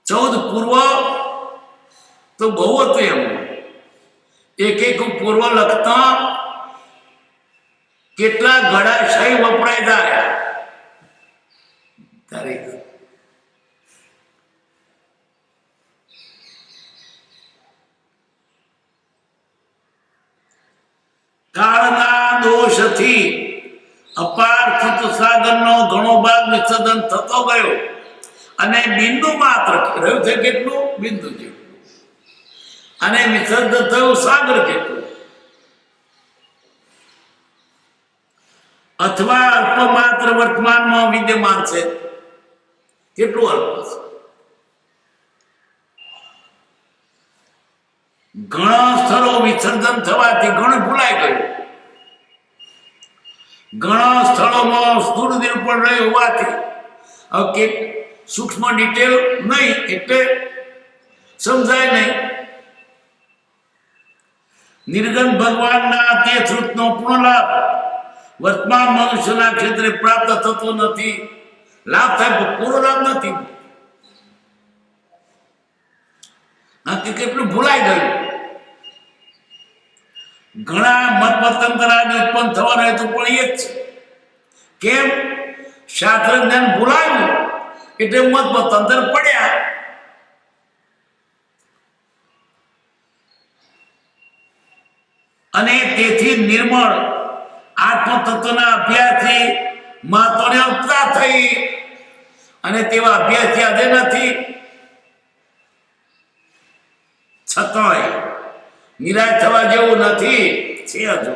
14 પૂર્વ તો બહુ હતું એમ. એક પૂર્વ લખતા કેટલા ગળાશય વપરાય જાય તારીખ. કાળના દોષથી અપાર સાગરનો ઘણો ભાગ વિસર્જન થતો ગયો અને બિંદુ માત્ર રહ્યું છે કેટલું? બિંદુ જેટલું. અને વિસર્જન થયું સાગર જેટલું. અથવા અલ્પ માત્ર વર્તમાનમાં વિદ્યમાન છે. કેટલું અલ્પ છે? ઘણા સ્થળો વિસર્જન થવાથી ઘણું ભૂલાઈ ગયું. ઘણા સ્થળોમાં સ્થૂળ નિરૂપણ રહ્યું હોવાથી હવે સૂક્ષ્મ ડિટેલ નહીં એટલે સમજાય નહીં. નિર્ગુણ ભગવાનના તે શ્રુતનો પૂર્ણ લાભ વર્તમાન મનુષ્યના ક્ષેત્રે પ્રાપ્ત થતો નથી. લાભ થાય પણ પૂરો લાભ નથી. કેટલું ભૂલાઈ ગયું. ઘણા મતમતાંતરાદી ઉત્પન્ન થવાના હેતુ પણ એ જ છે. કેમ? શાસ્ત્ર જ્ઞાન ભૂલાયું એટલે મતમતાંતર પડ્યા. અને તેથી નિર્મળ આત્મતત્વના અભ્યાસથી મહત્વને અવતા થઈ અને તેવા અભ્યાસથી આજે નથી. છતાંય નિરાશ થવા જેવું નથી. છે હજુ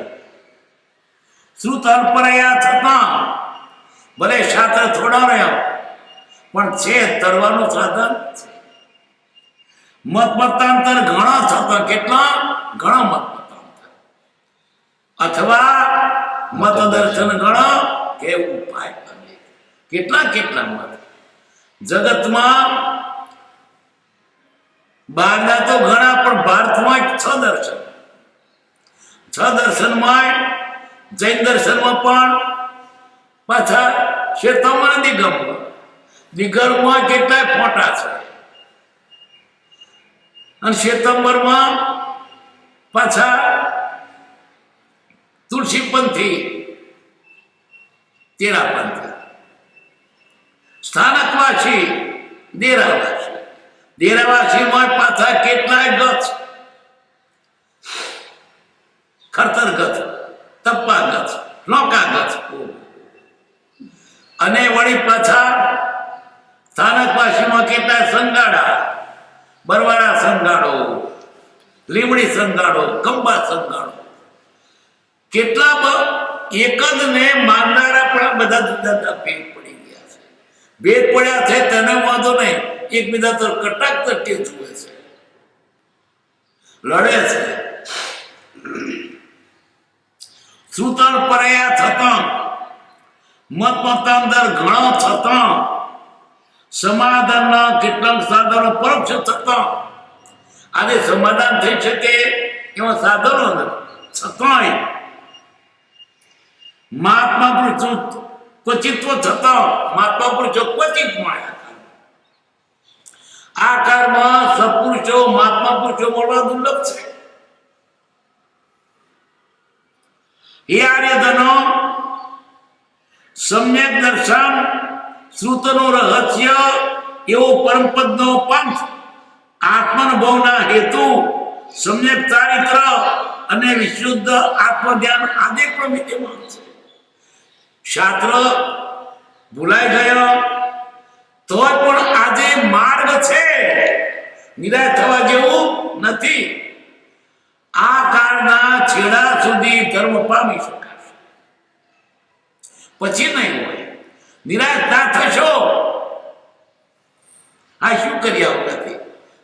શ્રુત અલ્પરયા છતાં ભલે શાસ્ત્ર થોડા રહ્યા પણ છે તરવાનું સાધન છે. મતમતાંતર ઘણા છતાં કેટલા? ઘણા મતમતાંતર અથવા મતદર્શન ઘણા કે ઉપાય કરે. કેટલા મત જગતમાં બહારના તો ઘણા પણ ભારતમાં 6 દર્શન. 6 દર્શનમાં જૈન દર્શનમાં પણ પાછા શ્વેતાંબર દિગંબર. દિગંબરમાં કેટલાય ફોટા છે અને શ્વેતાંબરમાં પાછા તુલસીપંથી, તેરાપંથી, સ્થાનકવાસી, દેરાવાસી. દેરાવાસીમાં પાછા કેટલાય ગત, ખરતર ગત, તપ્પા ગત, લોકા ગત. અને વળી પાછા સ્થાનકવાસીમાં કેટલાય સંગાડા, બરવાડા સંગાડો, લીમડી સંગાડો, કંબા સંગાડો. કેટલા એક જ ને માનનારા પણ બધા જુદા ભેદ પડી ગયા છે. ભેદ પડ્યા છે તેને વાંધો નહીં, એકબીજા તો કટાક તટકે જુએ છે, લડે છે. શ્રુતર પરયા છતાં મતમતાંતર ઘણા છતાં સમાધાનના કેટલાક સાધનો પરોક્ષ થતાં આજે સમાધાન થઈ શકે એવા સાધનો નથી. છતાંય મહાત્મા પુરુષો ક્વચિત્વ થતા મહાત્મા પુરુષો ક્વચિત મળ્યા. આ કાળમાં સત્પુરુષો મહાત્મા પુરુષો મળવા દુર્લભ છે. એ આર્યધનો સમ્યક દર્શન શ્રુતનું રહસ્ય એવો પરમપદનો પંથ આત્માનુભવના હેતુ સમ્યક ચારિત્ર અને વિશુદ્ધ આત્મધ્યાન આદિ પણ વિદ્યમાન છે. શાસ્ત્ર ભૂલાઈ ગયો તો પણ આજે માર્ગ છે, નિરાશ થવા જેવું નથી. આ કાળના છેડા સુધી ધર્મ પામી શકાશે, પછી નહીં હોય. નિરાશ ના થશો. આ શું કરી આવું નથી.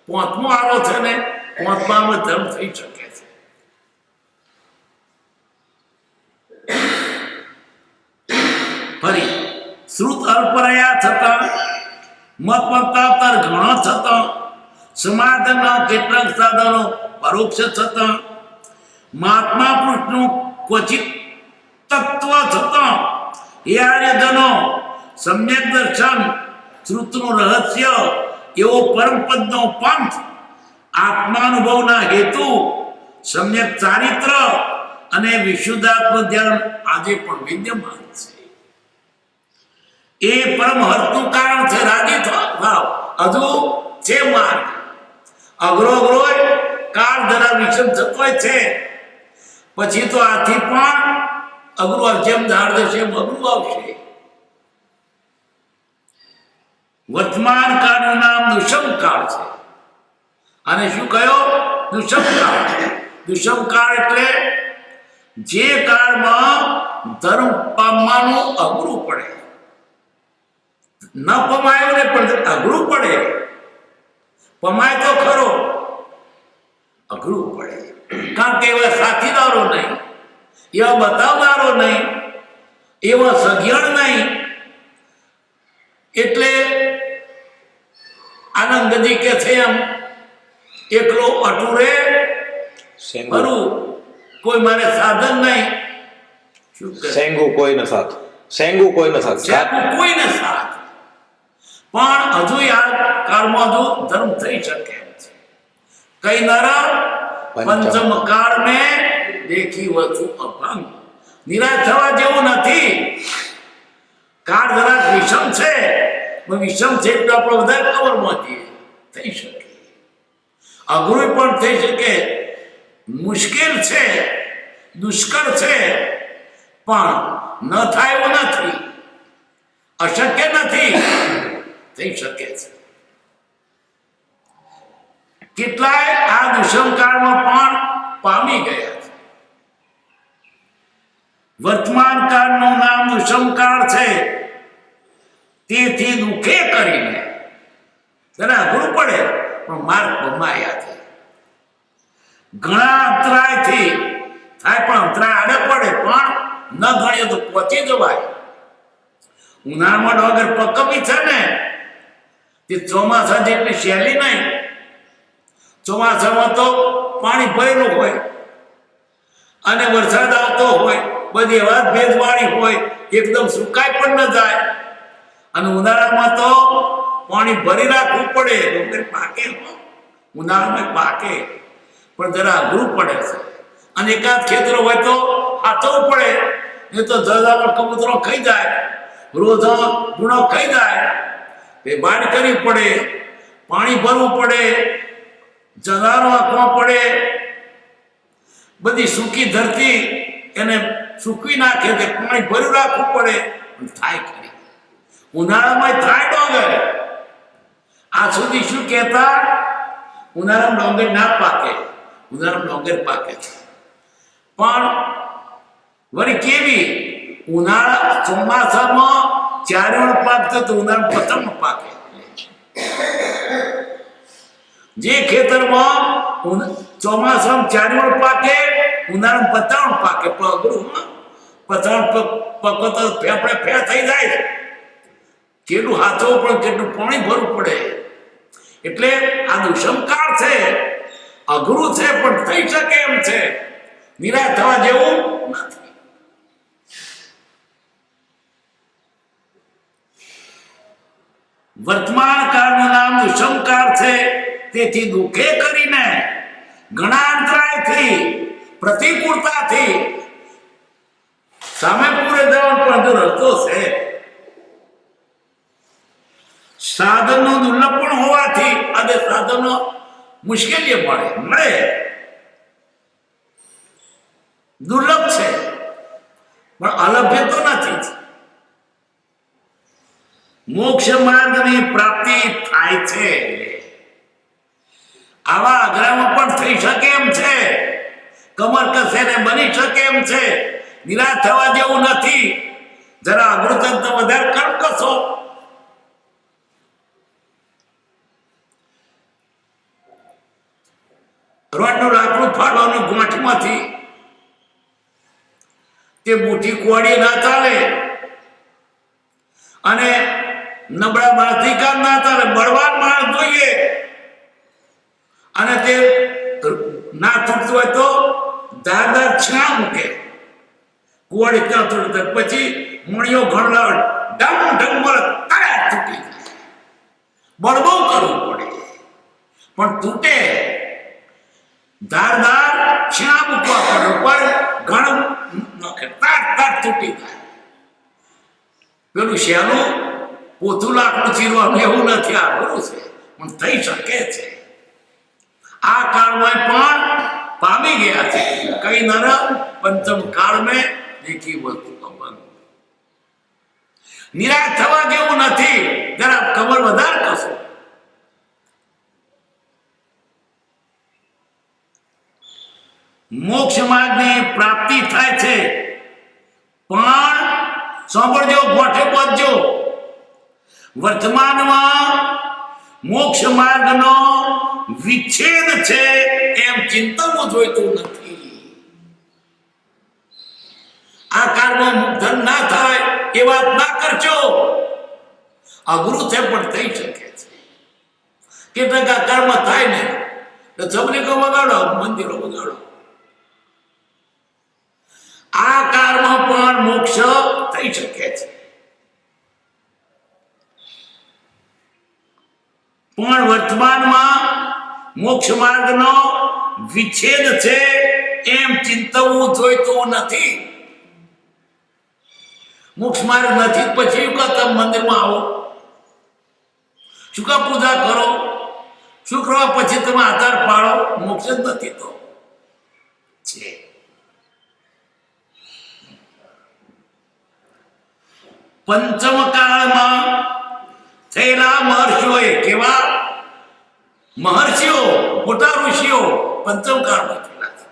5મો આવો છે ને 5માં ધર્મ થઈ શકે છે. ફરી શ્રુત અલ્પરયા થતા મતમતાંતર ઘણો થતા સમાધાનના કેટલાક સાધનો પરોક્ષ થતા મહાત્મા પુરુષનું ક્વચિત એ આર્યધનો સમ્યક દર્શન શ્રુતનું રહસ્ય એવો પરમપદનો પંથ આત્માનુભવના હેતુ સમ્યક ચારિત્ર અને વિશુદ્ધાત્મ ધ્યાન આજે પણ વિદ્યમાન છે. એ પરમહર્ષનું કારણ છે. રાજી થાવ, હજુ છે માર્ગ. અઘરો કાળ જરા વિષમ થતો છે, પછી તો આથી પણ અઘરું જેમ ઝાડ જશે એમ અઘરું આવશે. વર્તમાન કાળનું નામ દુષમ કાળ છે. અને શું કયો? દુષમ કાળ. દુષમ કાળ એટલે જે કાળમાં ધર્મ પામવાનું અઘરું પડે, ન પમાયો ને પણ અઘરું પડે. પમાય તો ખરો, અઘરું પડે. કારણ કે એવા સાથીદારો નહીં, એવા બતાવનારો નહીં, એવા સગિયણ નહીં. એટલે આનંદજી કે છે એમ, એકલો અટુરે ખરું, કોઈ મારે સાધન નહીં. શું કહે? સેંગુ કોઈ ન સાથ, સેંગુ કોઈ ન સાથ, કોઈને સાથ. પણ હજુ આ કાળમાં હજુ ધર્મ થઈ શકે એમ છે. કઈ નર પંચમ કાળ ને દેખી વચુ અભંગ. નિરાશ થવા જેવું નથી. કાળ જરા વિષમ છે, વિષમ છે એટલે આપણે વધારે કવરમાં જઈએ. થઈ શકે, અઘરું પણ થઈ શકે, મુશ્કેલ છે, દુષ્કર છે, પણ ન થાય એવું નથી, અશક્ય નથી, થઈ શકે છે. કેટલાય આ દુષમ કાળમાં પણ પામી ગયા છે. વર્તમાન કાળનું નામ દુષમ કાળ છે. તેથી દુઃખે કરીને જરા અઘરું પડે પણ માર્ગ બમાયા છે. ઘણા અંતરાયથી થાય પણ અંતરાય આડે પડે પણ ન ગણીએ તો પહોંચી જવાય. ઉનાળામાં ડોગર પકવી છે ને તે ચોમાસા જેટલી સહેલી નહીં. ચોમાસામાં તો પાણી ભરેલું હોય અને વરસાદ આવતો હોય, બધી હવા ભેજવાળી હોય, એકદમ સુકાય પણ ન જાય. અને ઉનાળામાં તો પાણી ભરી રાખવું પડે. ડોંગર પાકે, ઉનાળામાં પાકે પણ જરા અઘરું પડે છે. અને એકાદ ખેતરો હોય તો હાથવું પડે, એ તો જજાવર કબૂતરો ખાઈ જાય, રોજ ગુણો ખાઈ જાય. તે વાડ કરવી પડે, પાણી ભરવું પડે, જનારો આપવા પડે. બધી સૂકી ધરતી એને સૂકવી નાખે, તે પાણી ભર્યું રાખવું પડે. પણ થાય ખરી, ઉનાળામાં થાય ડોંગર. આ સુધી શું કહેતા? ઉનાળામાં ડોંગર ના પાકે, ઉનાળામાં ડોંગર પાકે છે. પણ વળી કેવી? ઉનાળા ચોમાસામાં ચારણ પાકતો તો ઉનાળા પ્રથમ પાકે. જે ખેતરમાં ચોમાસામાં ચારણ પાકે, ઉનાળામાં પતાણ પાકે. પણ અઘરું, પતાણ પકો તો ફેફડે ફે થઈ જાય. કેટલું હાથવું પણ કેટલું પાણી ભરવું પડે. એટલે આ દુષમકાળ છે, અઘરું છે પણ થઈ શકે એમ છે. નિરાશ થવા જેવું નથી. વર્તમાન કાળનું નામ દુષમકાળ છે. તેથી દુઃખે કરીને ઘણા અંતરાયથી, પ્રતિકૂળતાથી સામે પૂરે જવાનો પણ રસ્તો છે. સાધનનો દુર્લભ પણ હોવાથી અને સાધનો મુશ્કેલી મળે, દુર્લભ છે પણ અલભ્ય તો નથી. મોક્ષ માર્ગની પ્રાપ્તિ થાય છે. આવા અઘરામાં પણ થઈ શકે એમ છે. કમર કસે ને બની શકે એમ છે. નિરાશ થવા જેવું નથી. જરા અઘરું થતું તો વધારે કર્મ કશો. રોડનું લાકડું ફાડવાનું ગોઠમાંથી તે મુઠ્ઠી કોડી ના ચાલે. અને નબળા માણસથી કામ ના ચાલે, બળવાન માણસ જોઈએ. અને તે ના તૂટતું હોય તો ધારદાર છાં મૂકે, કુવાડી ત્યાં તૂટે, પછી મૂળિયો ઘણલડ ડમ ડમ બોલે તરત તૂટી જાય. બળ બહુ કરવું પડે પણ તૂટે. ધારદાર છીણા મૂકવા પડે ઉપર ઘણ નખે તાટ તૂટી જાય. પેલું શેનું પોથું લાકડું ચીરવાનું એવું નથી, આ ગુરુ છે પણ થઈ શકે છે. આ કાળમાં પણ પામી ગયા છે. કઈ નરમ પંચમ કાળ મેં દેખી વસ્તુ બંધ. નિરાશ થવા જેવું નથી. જરા ખબર વધારે કરશો. મોક્ષ માર્ગની પ્રાપ્તિ થાય છે પણ સાંભળજો, ગોઠે પહોંચજો. વર્તમાનમાં મોક્ષ માર્ગનો વિચ્છેદ છે એમ ચિંતવવું જોઈતું નથી. આ કાળમાં મુક્તન ના થાય એ વાત ના કરજો. અઘરું છે પણ થઈ શકે છે. કેટલાક આ કાળમાં થાય ને તો સબલીકો વગાડો, મંદિરો વગાડો. આ કાળમાં પણ મોક્ષ થઈ શકે છે પણ વર્તમાનમાં મોક્ષ માર્ગનો વિચ્છેદ છે એમ ચિંતવવું જોઈતું નથી. મોક્ષ માર્ગ નથી પછી તમે મંદિરમાં આવો, શું કા પૂજા કરો, શું કરવા પછી તમે આધાર પાડો? મોક્ષ જ નથી તો છે. પંચમ કાળમાં થયેલા મહર્ષિઓએ, કેવા મહર્ષિઓ, મોટા ઋષિઓ પંચમ કાળમાં થયેલા છે.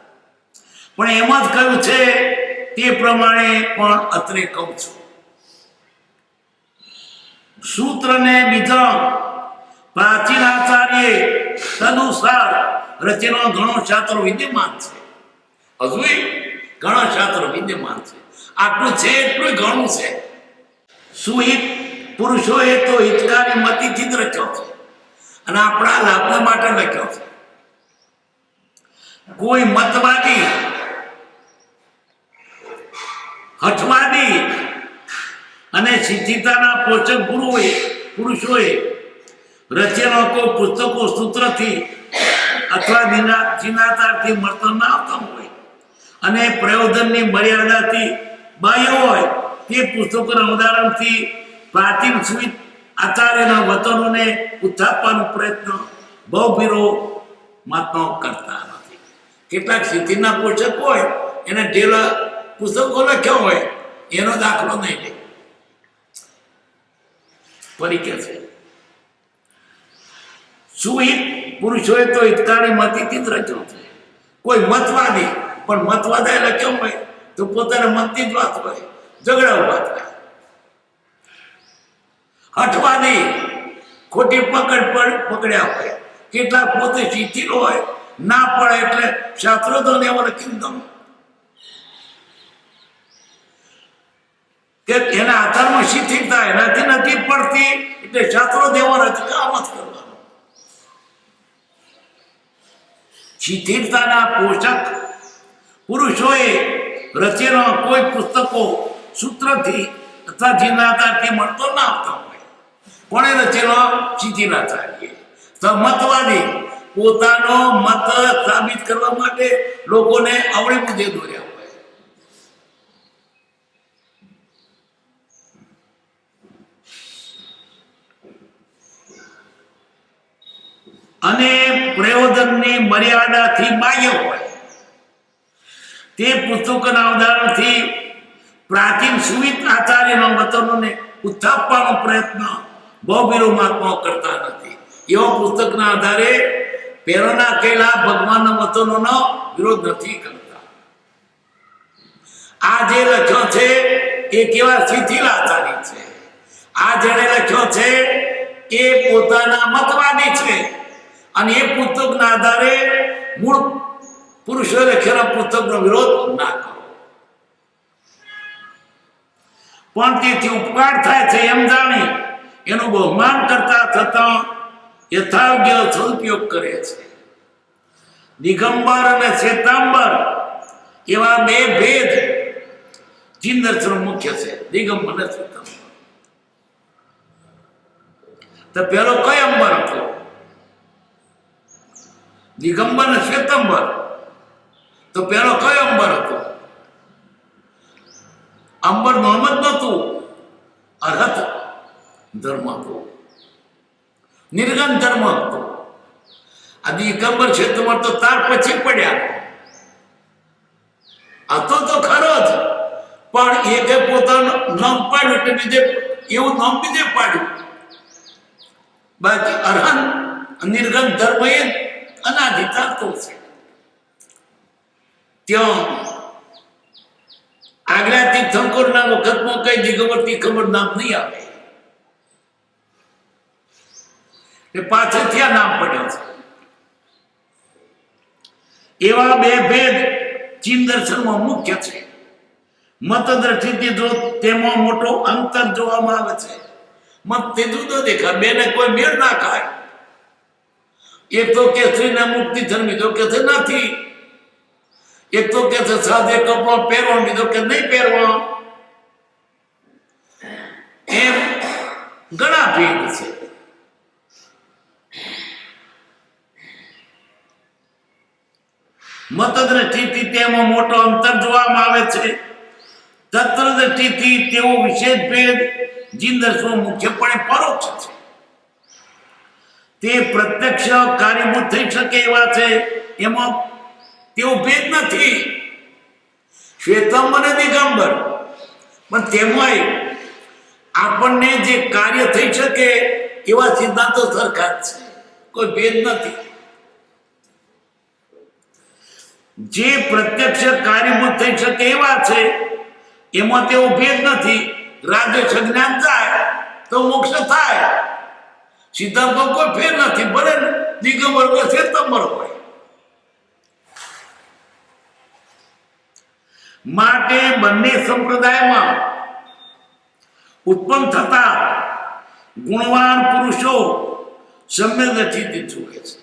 પણ એમાં જ કહ્યું છે તે પ્રમાણે પણ અત્રે કહું છું. સૂત્ર ને બીજા પ્રાચીન આચાર્ય તદુસાર રચેલો ઘણો શાસ્ત્રો વિદ્યમાન છે. હજુ ઘણા શાસ્ત્રો વિદ્યમાન છે. આટલું છે એટલું ઘણું છે. સુહિત પુરુષોએ તો હિતકારી મતિથી જ રચ્યો છે અને આપણા લાભ માટે લખ્યો છે. કોઈ મતવાદી, હઠવાદી અને સિદ્ધિતાના પોષક પુરુષોએ રચેલો કોઈ પુસ્તકો સૂત્રથી અથવા જીનાતારથી મળતો ના આવતા હોય અને પ્રયોજનની મર્યાદાથી બાહ્ય હોય તે પુસ્તકોના ઉદાહરણથી પ્રાચીન સુવિત આચાર્યના વચનોને ઉત્થાપવાનો પ્રયત્ન બહુવીરો મહાત્માઓ કરતા નથી. કેટલાક સિદ્ધિના પોષક હોય એને ઢેલા પુસ્તકો લખ્યા હોય એનો દાખલો નહીં લે. પરિચય છે. સુહિત પુરુષોએ તો હિતકારી મતિથી જ રચ્યો છે. કોઈ મતવાદી, પણ મતવાદાએ લખ્યો હોય તો પોતાના મતની જ વાત હોય, ઝઘડા ઉભા થાય. હઠવાદી ખોટી પકડ્યા હોય. કેટલાક પોતે શીખી હોય, ના પડે એટલે શાસ્ત્રો તો ને એવા લખી દીધો કે એના આધારમાં શિથિલતા એનાથી નથી પડતી એટલે શાસ્ત્રો દેવાનો છે. કામ જ કરવાનું. શિથિલતાના પોષક પુરુષોએ રચેલો કોઈ પુસ્તકો સૂત્રથી અથવા જીર્ણાધારથી મળતો ના આવતા હોય. કોણે રચેલો? શિથિલાચાર્ય. મતવાદી પોતાનો મત સાબિત કરવા માટે લોકોને અવળી મુજે દોર્યા હોય. અને પ્રયોજનની મર્યાદાથી બાહ્ય હોય તે પુસ્તકોના ઉદાહરણથી પ્રાચીન સુવિત આચાર્યના વચનોને ઉત્થાપવાનો પ્રયત્ન બહુવીરો મહાત્માઓ કરતા નથી. એવા પુસ્તકના આધારે પહેલાના કહેલા ભગવાનના વચનોનો વિરોધ નથી કરતા. આ જે લખ્યો છે એ કેવા શિથિલ આચાર્ય છે. આ જેને લખ્યો છે એ પોતાના મતવાદી છે અને એ પુસ્તકના આધારે મૂળ પુરુષોએ લખેલા પુસ્તકનો વિરોધ ના કરો. પણ તેથી ઉપકાર થાય છે એમ જાણી એનું બહુમાન કરતા થતા યથાયોગ્ય સદુપયોગ કરે છે. દિગંબર અને શ્વેતાંબર એવા બે ભેદ જીન દર્શન મુખ્ય છે, દિગંબર ને શ્વેતંબર. તો પેલો કયો અંબર હતો? દિગંબર ને શ્વેતંબર. તો પેલો કયો અંબર હતો? અંબર નોમ જ નહોતું, અરહત ધર્મ હતો, નિર્ગમ ધર્મ હતો. આ દિગંબર શ્વેતંબર તો તાર પછી પડ્યા. હતો તો ખરો જ, પણ એકે પોતાનું નામ પાડ્યું એટલે બીજે એવું નામ બીજે પાડ્યું. બાકી અરહંત નિર્ગમ ધર્મ એ અનાદિ ચાલતો છે. ત્યાં આગલા તીર્થંકરના વખતમાં કઈ દિગંબર તીર્થંકર નામ નહીં આવે, એ પાછળથી આ નામ પડ્યા છે. એવા બે ભેદ ચીન દર્શનમાં મુખ્ય છે. મત દ્રષ્ટિથી જો તેમાં મોટો અંતર જોવામાં આવે છે. મત તે જુદો દેખાય, બેને કોઈ મેળ ના ખાય. એક તો કે સ્ત્રીને મુક્તિ ધર્મ, બીજો કે છે નથી. એક તો કે છે સાદે કપડો પહેરવો, બીજો કે નહીં પહેરવો. એમ ઘણા ભેદ છે. મત દ્રષ્ટિથી તેમાં મોટો અંતર જોવામાં આવે છે. તત્વ દ્રષ્ટિથી તેવો વિશેષ ભેદ જીન દર્શનમાં મુખ્યપણે પરોક્ષ છે. તે પ્રત્યક્ષ કાર્યભૂત થઈ શકે એવા છે, એમાં તેવો ભેદ નથી. શ્વેતંબર અને દિગંબર, પણ તેમાંય આપણને જે કાર્ય થઈ શકે એવા સિદ્ધાંતો સરખા જ છે, કોઈ ભેદ નથી. જે પ્રત્યક્ષ કાર્યભૂત થઈ શકે એવા છે, એમાં તેવો ભેદ નથી. રાજ્ય જ્ઞાન થાય તો મોક્ષ થાય. સિદ્ધાંતો કોઈ ફેર નથી, ભલે દિગંબર કે શ્વેતંબર હોય. માટે બંને સંપ્રદાયમાં ઉત્પન્ન થતા ગુણવાન પુરુષો સંવેદનથી જુએ છે.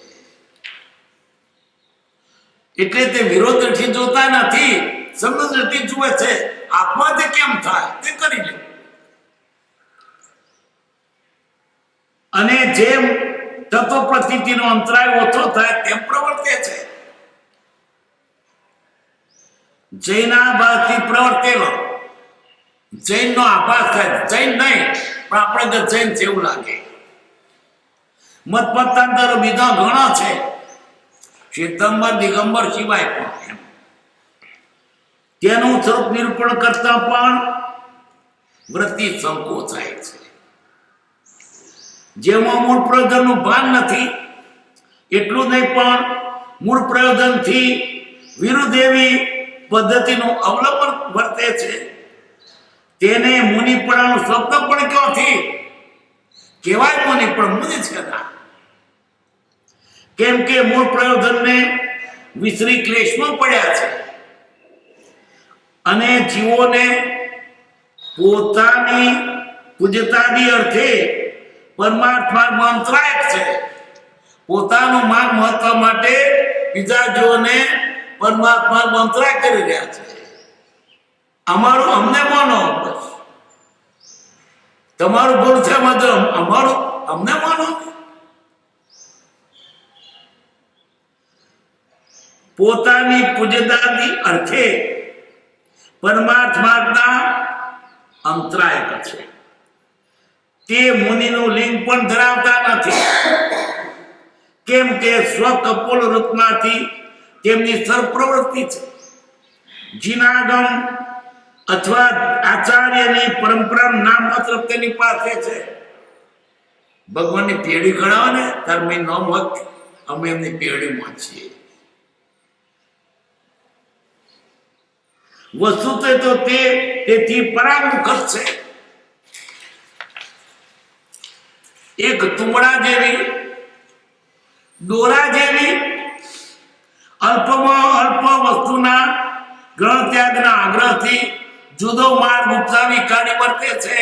એટલે તે વિરોધથી જોતા નથી, સંવેદનથી જુએ છે. આત્મા તે કેમ થાય તે કરી લે. અને જેમ તત્વ પ્રતીતિનો અંતરાય ઓછો થાય તેમ પ્રવર્તે છે. જૈનાભાસથી પ્રવર્તેલો જૈનનો આભાસ થાય. જૈન નહીં, પણ આપણે તો જૈન છે એવું લાગે. મત મતાંતરો બીજા ઘણા છે, શ્વેતંબર દિગંબર સિવાય પણ. તેનું સ્વરૂપ નિરૂપણ કરતા પણ વૃત્તિ સંકોચાય છે. જેમાં મૂળ પ્રયોજનનું ભાન નથી, એટલું નહીં પણ મૂળ પ્રયોજનથી વિરુદ્ધ એવી પદ્ધતિનું અવલંબન વર્તે છે. તેને મુનિપણાનું શબ્દ પણ ક્યાંથી કહેવાય? મુનિ પણ મુનિ છે ના. કેમ કે મૂળ પ્રયોજનને વિસરી ક્લેશમાં પડ્યા છે અને જીવોને પોતાની પૂજ્યતાની અર્થે પરમાર્થ માર્ગમાં અંતરાયક છે. પોતાનું માર્ગ મહત્વ માટે બીજા જીવોને પરમાર્થ માર્ગમાં અંતરાય કરી રહ્યા છે. અમારું અમને માનો, બસ. તમારું ભૂલ છે મધ્યમ, અમારું અમને માનો. પોતાની પૂજ્યતાની અર્થે પરમાર્થ માર્ગના અંતરાયક છે. તે મુનિનું લિંગ પણ ધરાવતા નથી, કેમ કે સ્વકપોલ રત્નાથી તેમની સર્વપ્રવૃત્તિ છે. જીનાગમ અથવા આચાર્યની પરંપરા નામ માત્ર તેની પાસે છે. ભગવાનની પેઢી ગણાવો ને તાર મેં નામ હક, અમે એમની પેઢીમાં છીએ. વસ્તુ તો તેથી પરામુખ જ છે. એક તુમડા જેવી, દોરા જેવી અલ્પમાં અલ્પ વસ્તુના ગ્રહ ત્યાગના આગ્રહથી જુદો માર્ગ ઉપજાવી કાઢી વર્તે છે.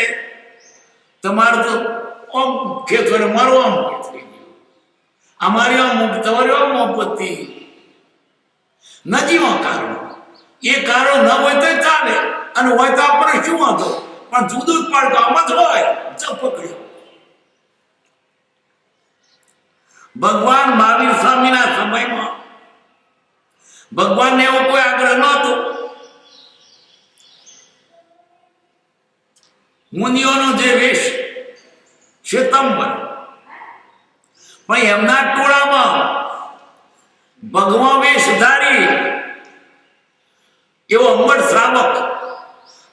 તમારું તો ઓમ ખેતર મારું આમ થઈ ગયું, અમારી આમ તમારી આમ આપત્તિ નજીવા કારણ. એ કારણ ન હોય તો ચાલે, અને હોય તો આપણે શું વાંધો, પણ જુદું જ પડતું આમ જ હોય પકડ્યું. ભગવાન મહાવીર સ્વામીના સમયમાં ભગવાનને એવો કોઈ આગ્રહ નહોતો. મુનિઓનો જે વેશ શ્વેતાંબર, પણ એમના ટોળામાં ભગવા વેશ ધારી એવો અંબડ શ્રાવક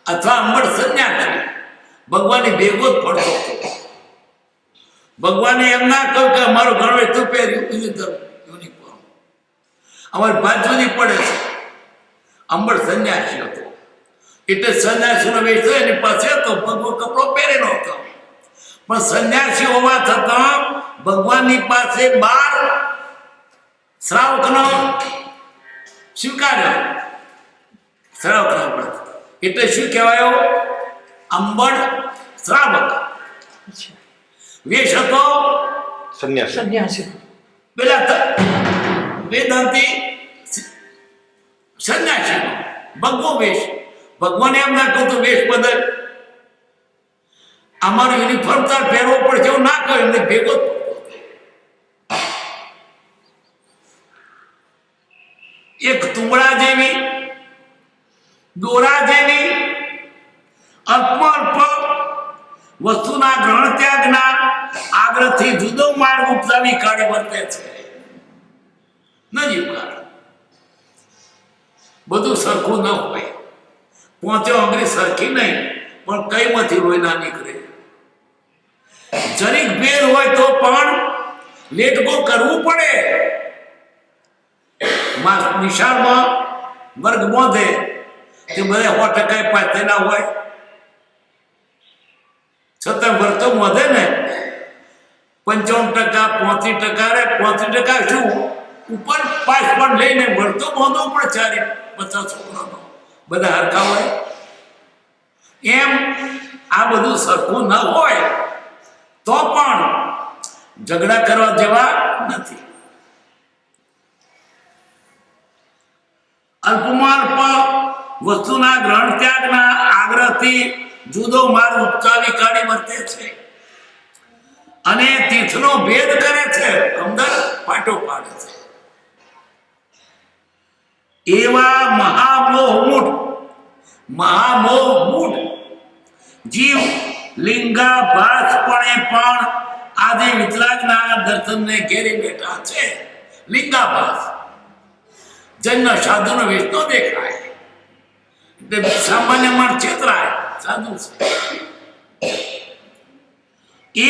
અથવા અંબડ સંન્યાસી ભગવાનની ભેગો જ પડતો હતો. ભગવાને એમ ના કહ્યું કે અમારું ઘણું તું પહેર્યું યુનિફોર્મ, અમારી બાજુની પડે છે. અંબડ સંન્યાસી હતો એટલે સંન્યાસીનો વેશ થયો એની પાસે હતો, ભગવો કપડો પહેરેલો હતો. પણ સંન્યાસી હોવા છતાં ભગવાનની પાસે 12 શ્રાવકનો સ્વીકાર્યો. શ્રાવકનો વ્રત એટલે શું કહેવાયો? અંબડ શ્રાવક. વેશ હતો સંન્યાસી. પેલા વેદાંતી સંન્યાસી ભગવો વેશ. ભગવાને એમ ના કહ્યું વેશ બદલ, અમારું યુનિફોર્મ તાર પહેરવો પડશે એવું ના કહ્યું. એમને ભેગો એક તુંબડા જેવી, દોરા જેવી અલ્પ વસ્તુના ગ્રહણ ત્યાગના આગ્રહથી જુદો માર્ગ ઉપજાવી કાઢી વર્તે છે. નજીવ કારણ બધું સરખું ન હોય. પહોંચ્યો અગરી સરખી નહીં, પણ કઈમાંથી રોઈ ના નીકળે. જરીક ભેદ હોય તો પણ લેટકો કરવું પડે. નિશાળમાં વર્ગ બોંધે તે બધા 100% પાસ થયેલા હોય છતાં વર્ગ તો બોંધે ને. 55% 35% શું ઉપર પાસ પણ લઈને વર્ગ તો બોંધવો પડે. 40-50 છોકરાનો બધા હરખા હોય. એમ આ બધું સરખું ન હોય તો પણ ઝઘડા કરવા જેવા નથી. અલ્પમાં અલ્પ વસ્તુના ગ્રહણ ત્યાગના આગ્રહથી જુદો માર્ગ ઉપજાવી કાઢી વર્તે છે અને તીર્થનો ભેદ કરે છે, અંદર પાટો પાડે છે. એવા મહામોહ મૂઢ જીવ લિંગાભાસપણે પણ આજે વિતરાગના દર્શનને ઘેરી બેઠા છે. લિંગાભાસ જન્મ સાધુનો વેશ તો દેખાય એટલે સામાન્ય માણસ છેતરાય. સાધુ છે એ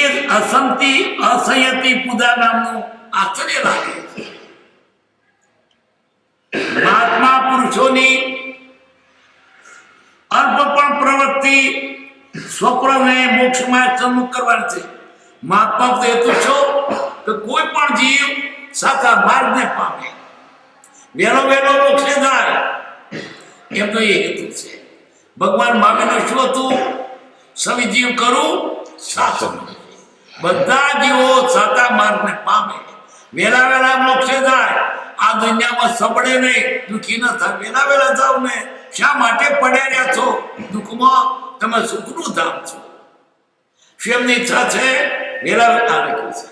અસંયતી પૂજા નામનું આશ્ચર્ય લાગે છે. મહાત્મા પુરુષોની અલ્પ પણ પ્રવૃત્તિ સ્વપ્નને મોક્ષમાં સન્મુખ કરવાની છે. મહાત્મા હેતુ છો કે કોઈ પણ જીવ સાચા માર્ગને પામે, વહેલો મોક્ષે જાય, એમ તો એ હેતુ છે. ભગવાન માગેલું શું હતું? સવિજીવ કરું શાસન. બધા જીવો સાચા માર્ગને પામે, વહેલા મોક્ષે જાય. આ દુનિયામાં સબળે નહીં, દુઃખી ન થાય. વહેલા જાવ ને. શા માટે પડ્યા રહ્યા છો દુઃખમાં? તમે સુખનું ધામ છો. શું એમની ઈચ્છા છે? વહેલા લખ્યું છે.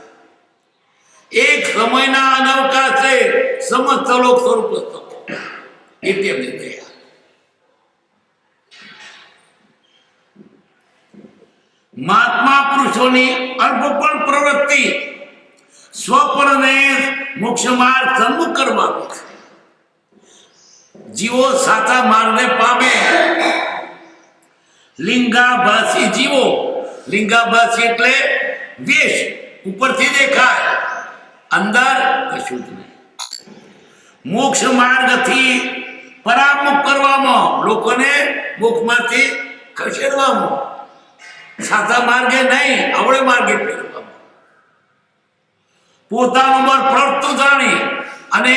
એક સમયના અનવકાશે સમસ્ત લોક સ્વરૂપ એટલે એમની દયા. મહાત્મા પુરુષોની અલ્પ પણ પ્રવૃત્તિ સ્વપરને મોક્ષ માર્ગ સન્મુખ કરવાનું છે. જીવો સાચા માર્ગને પામે. લિંગાભાસી જીવો, લિંગાભાસી એટલે વેશ ઉપરથી દેખાય, અંદર કશું જ નહીં. મોક્ષ માર્ગથી પરામુખ કરવામાં, લોકોને મોક્ષમાંથી ખસેડવામાં, સાચા માર્ગે નહીં અવળે માર્ગે ફેરવામાં. પોતાનું મન પ્રવર્તું જાણી અને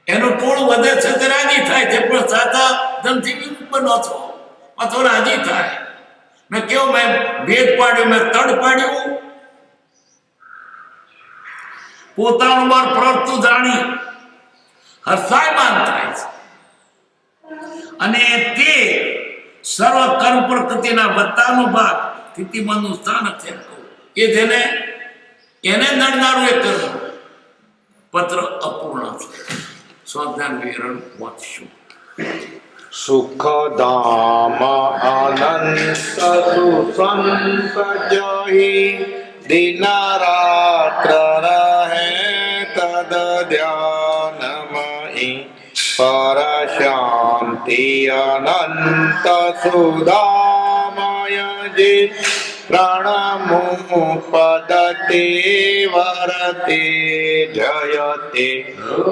એનું ટોળું વધે છે તે રાજી થાય છે, પણ સાચા ધનથી વિમુખ બનો છો અથવા રાજી થાય. મેં કેવું, મેં ભેદ પાડ્યો, મેં તડ પાડ્યું. પોતાનું મન પ્રવર્તું જાણી હર્ષાયમાન થાય છે અને તે સર્વ કર્મ પ્રકૃતિના બધાનો ભાગ સ્થિતિમાનનું સ્થાન છે એમ કહું. એ જેને એને નડનારું એ કર્મ પત્ર અપૂર્ણ છે. સ્વાધ્યાન વિવરણ વાંચશું. સુખધામ અનંત સુસંત જહી દિન રાત્ર રહે તદ ધ્યાનમયી પર શાંતિ અનંત સુધામય જે પ્રાણમુપદતે વરતે જયતે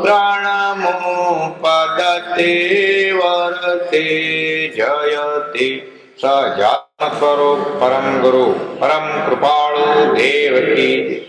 પ્રાણમુપદતે વરતે જયતે સજાત કરો પરમ ગુરુ પરમ કૃપાળુ દેવકી.